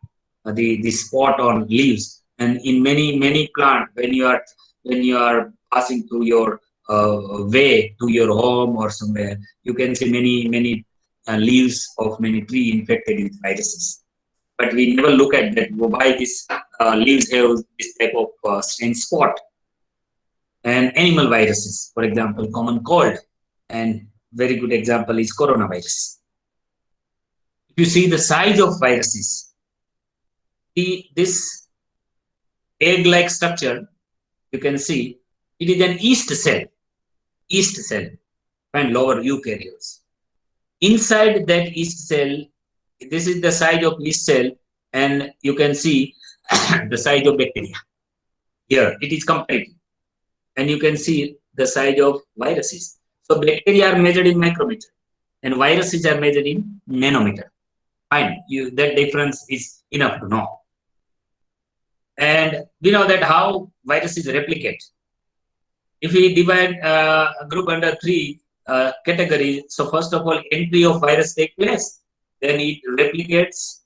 the spot on leaves. And in many plants, when you are passing through your way to your home or somewhere, you can see many leaves of many trees infected with viruses. But we never look at that, why these leaves have this type of strange spot. And animal viruses, for example, common cold, and very good example is coronavirus. If you see the size of viruses, this egg-like structure, you can see it is an yeast cell, and lower eukaryotes. Inside that yeast cell, this is the size of yeast cell, and you can see the size of bacteria. Here, it is comparative. And you can see the size of viruses. So bacteria are measured in micrometer, and viruses are measured in nanometer. Fine, that difference is enough to know. And we know that how viruses replicate. If we divide a group under three categories, so first of all, entry of virus takes place, then it replicates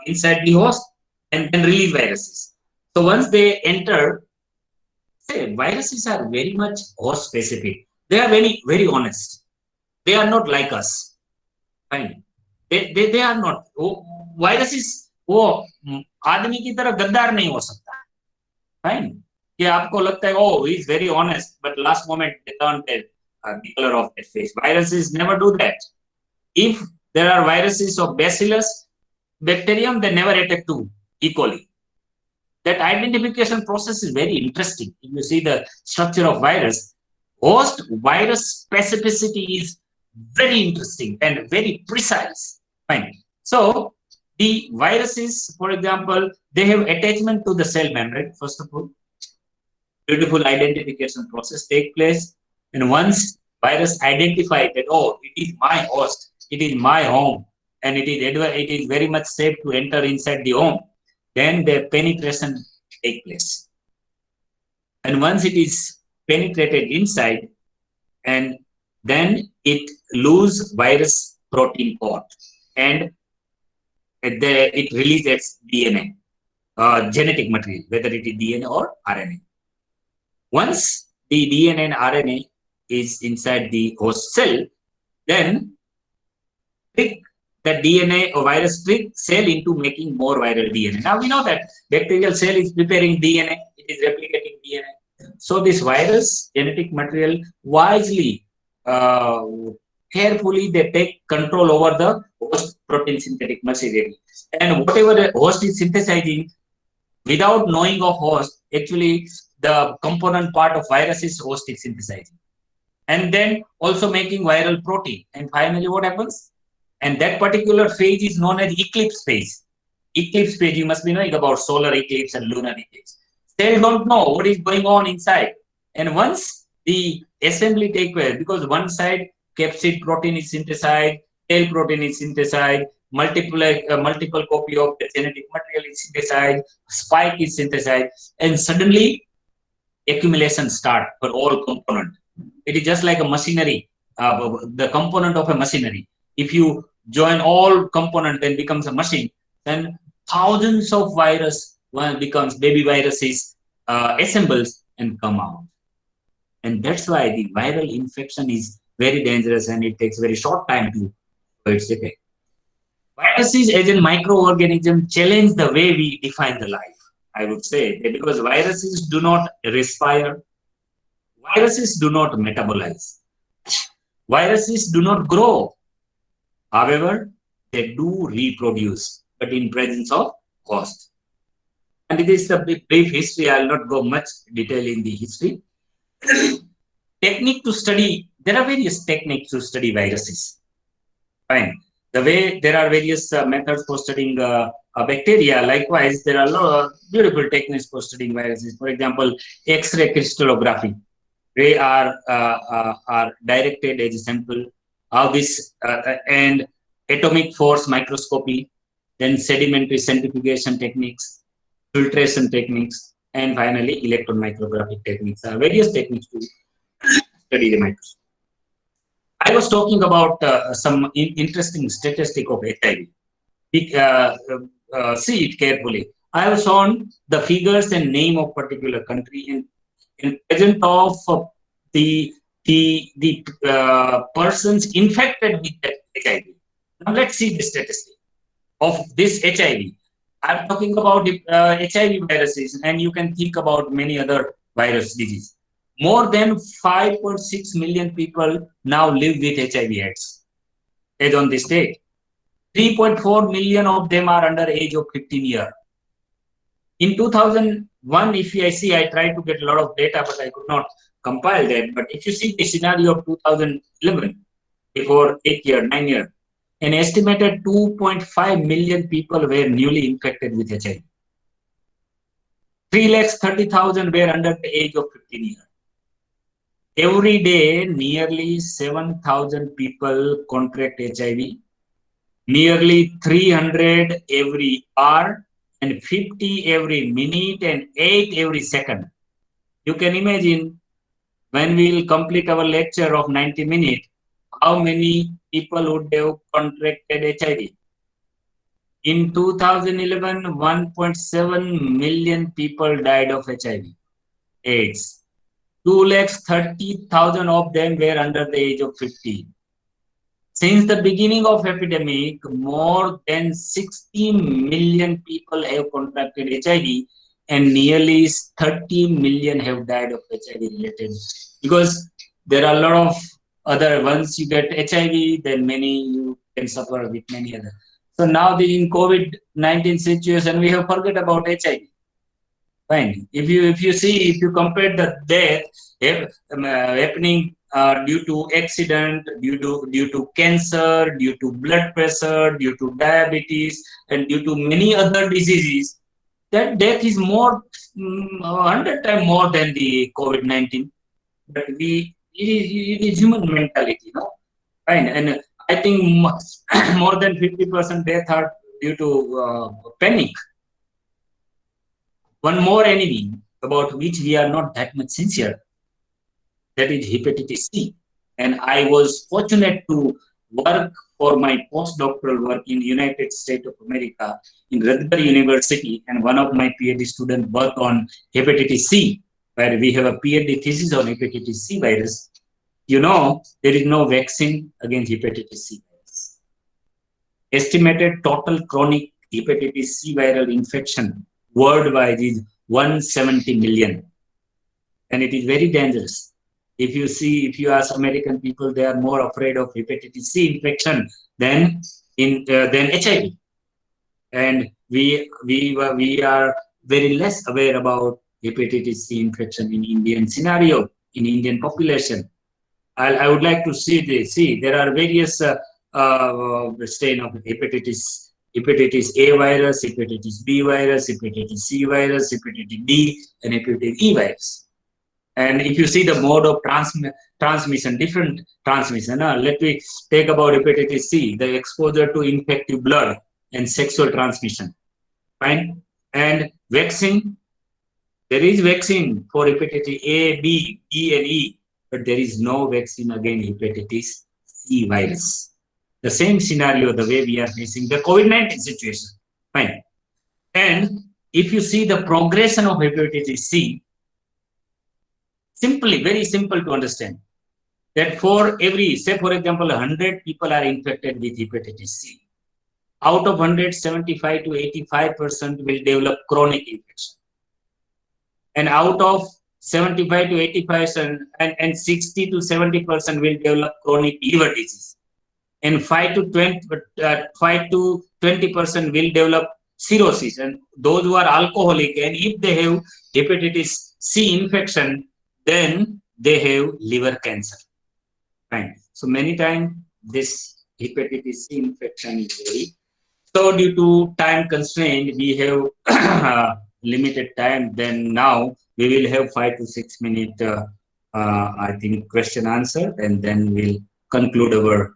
inside the host, and then release viruses. So once they enter, say viruses are very much host specific. They are very honest. They are not like us. Fine. They are not. Viruses वो आदमी की तरह गद्दार नहीं हो सकता. Fine. कि आपको लगता है oh he is very honest, but last moment they turn the color of their face. Viruses never do that. If there are viruses of Bacillus bacterium, they never attack to E. coli. That identification process is very interesting. If you see the structure of virus, host virus specificity is very interesting and very precise. Fine. So the viruses, for example, they have attachment to the cell membrane. First of all, beautiful identification process take place, and once virus identified that oh, it is my host, it is my home, and it is very much safe to enter inside the home, then the penetration take place. And once it is penetrated inside, and then it lose virus protein code, and it releases its DNA, genetic material, whether it is DNA or RNA. Once the DNA and RNA is inside the host cell, then trick the DNA or virus trick cell into making more viral DNA. Now we know that bacterial cell is preparing DNA, it is replicating DNA. So this virus genetic material wisely, carefully they take control over the host protein synthetic machinery. And whatever the host is synthesizing, without knowing of host, actually the component part of virus is host is synthesizing. And then also making viral protein. And finally what happens? And that particular phase is known as eclipse phase. Eclipse phase, you must be knowing about solar eclipse and lunar eclipse. They don't know what is going on inside. And once the assembly takes place, because one side capsid protein is synthesized, tail protein is synthesized, multiple copy of the genetic material is synthesized, spike is synthesized, and suddenly accumulation start for all component. It is just like a machinery, the component of a machinery. If you join all component and becomes a machine, then thousands of virus becomes baby viruses assembles and come out. And that's why the viral infection is very dangerous and it takes very short time to its effect. Viruses as a microorganism challenge the way we define the life. I would say that because viruses do not respire, viruses do not metabolize, viruses do not grow. However, they do reproduce, but in presence of host. And it is a brief history. I will not go much detail in the history. technique to study, there are various techniques to study viruses. Fine. The way there are various methods for studying bacteria, likewise, there are a lot of beautiful techniques for studying viruses. For example, X-ray crystallography. They are directed as a sample. How this and atomic force microscopy, then sedimentary centrifugation techniques, filtration techniques, and finally electron micrographic techniques. Various techniques to study the microscope. I was talking about some interesting statistic of HIV. See it carefully. I have shown the figures and name of particular country in present of the persons infected with HIV. Now let's see the statistic of this HIV. I'm talking about HIV viruses, and you can think about many other virus diseases. More than 5.6 million people now live with HIV/AIDS as on this date. 3.4 million of them are under age of 15 years. In 2001, if I see, I tried to get a lot of data, but I could not compile that. But if you see the scenario of 2011, before 9 years, an estimated 2.5 million people were newly infected with HIV. 330,000 were under the age of 15 years. Every day, nearly 7,000 people contract HIV, nearly 300 every hour, and 50 every minute, and 8 every second. You can imagine when we will complete our lecture of 90 minutes, how many people would have contracted HIV. In 2011, 1.7 million people died of HIV/AIDS. 230,000 of them were under the age of 15. Since the beginning of epidemic, more than 60 million people have contracted HIV, and nearly 30 million have died of HIV related. Because there are a lot of other, once you get HIV, then many you can suffer with many other. So now in COVID-19 situation, we have forget about HIV. Fine. If you compare the death happening due to accident, due to cancer, due to blood pressure, due to diabetes, and due to many other diseases, that death is more 100 times more than the COVID-19. But it is human mentality, no? Fine. And I think more than 50% death are due to panic. One more enemy about which we are not that much sincere, that is hepatitis C. And I was fortunate to work for my postdoctoral work in United States of America in Rutgers University, and one of my PhD students worked on hepatitis C, where we have a PhD thesis on hepatitis C virus. You know, there is no vaccine against hepatitis C virus. Estimated total chronic hepatitis C viral infection worldwide is 170 million, and it is very dangerous. If you ask American people, they are more afraid of hepatitis C infection than HIV, and we are very less aware about hepatitis C infection in Indian scenario, in Indian population. I would like to see there are various strain of hepatitis A virus, hepatitis B virus, hepatitis C virus, hepatitis D, and hepatitis E virus. And if you see the mode of transmission, different transmission. Let me take about hepatitis C, the exposure to infective blood and sexual transmission. Fine. And vaccine, there is vaccine for hepatitis A, B, E, and E, but there is no vaccine against hepatitis C virus. The same scenario, the way we are facing the COVID-19 situation. Fine. And if you see the progression of hepatitis C, simply, very simple to understand, that for every, say for example, 100 people are infected with hepatitis C. Out of 100, 75 to 85% will develop chronic infection. And out of 75 to 85% and 60 to 70% will develop chronic liver disease. And 5 to 20% will develop cirrhosis. And those who are alcoholic, and if they have hepatitis C infection, then they have liver cancer. Fine. So many times this hepatitis C infection is very. So due to time constraint, we have limited time. Then now we will have 5 to 6 minute, I think, question answer, and then we'll conclude our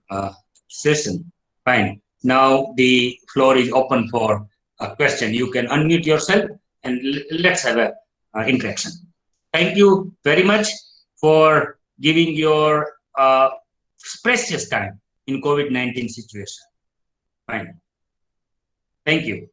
session. Fine. Now the floor is open for a question. You can unmute yourself and let's have a interaction. Thank you very much for giving your precious time in COVID-19 situation. Fine. Thank you.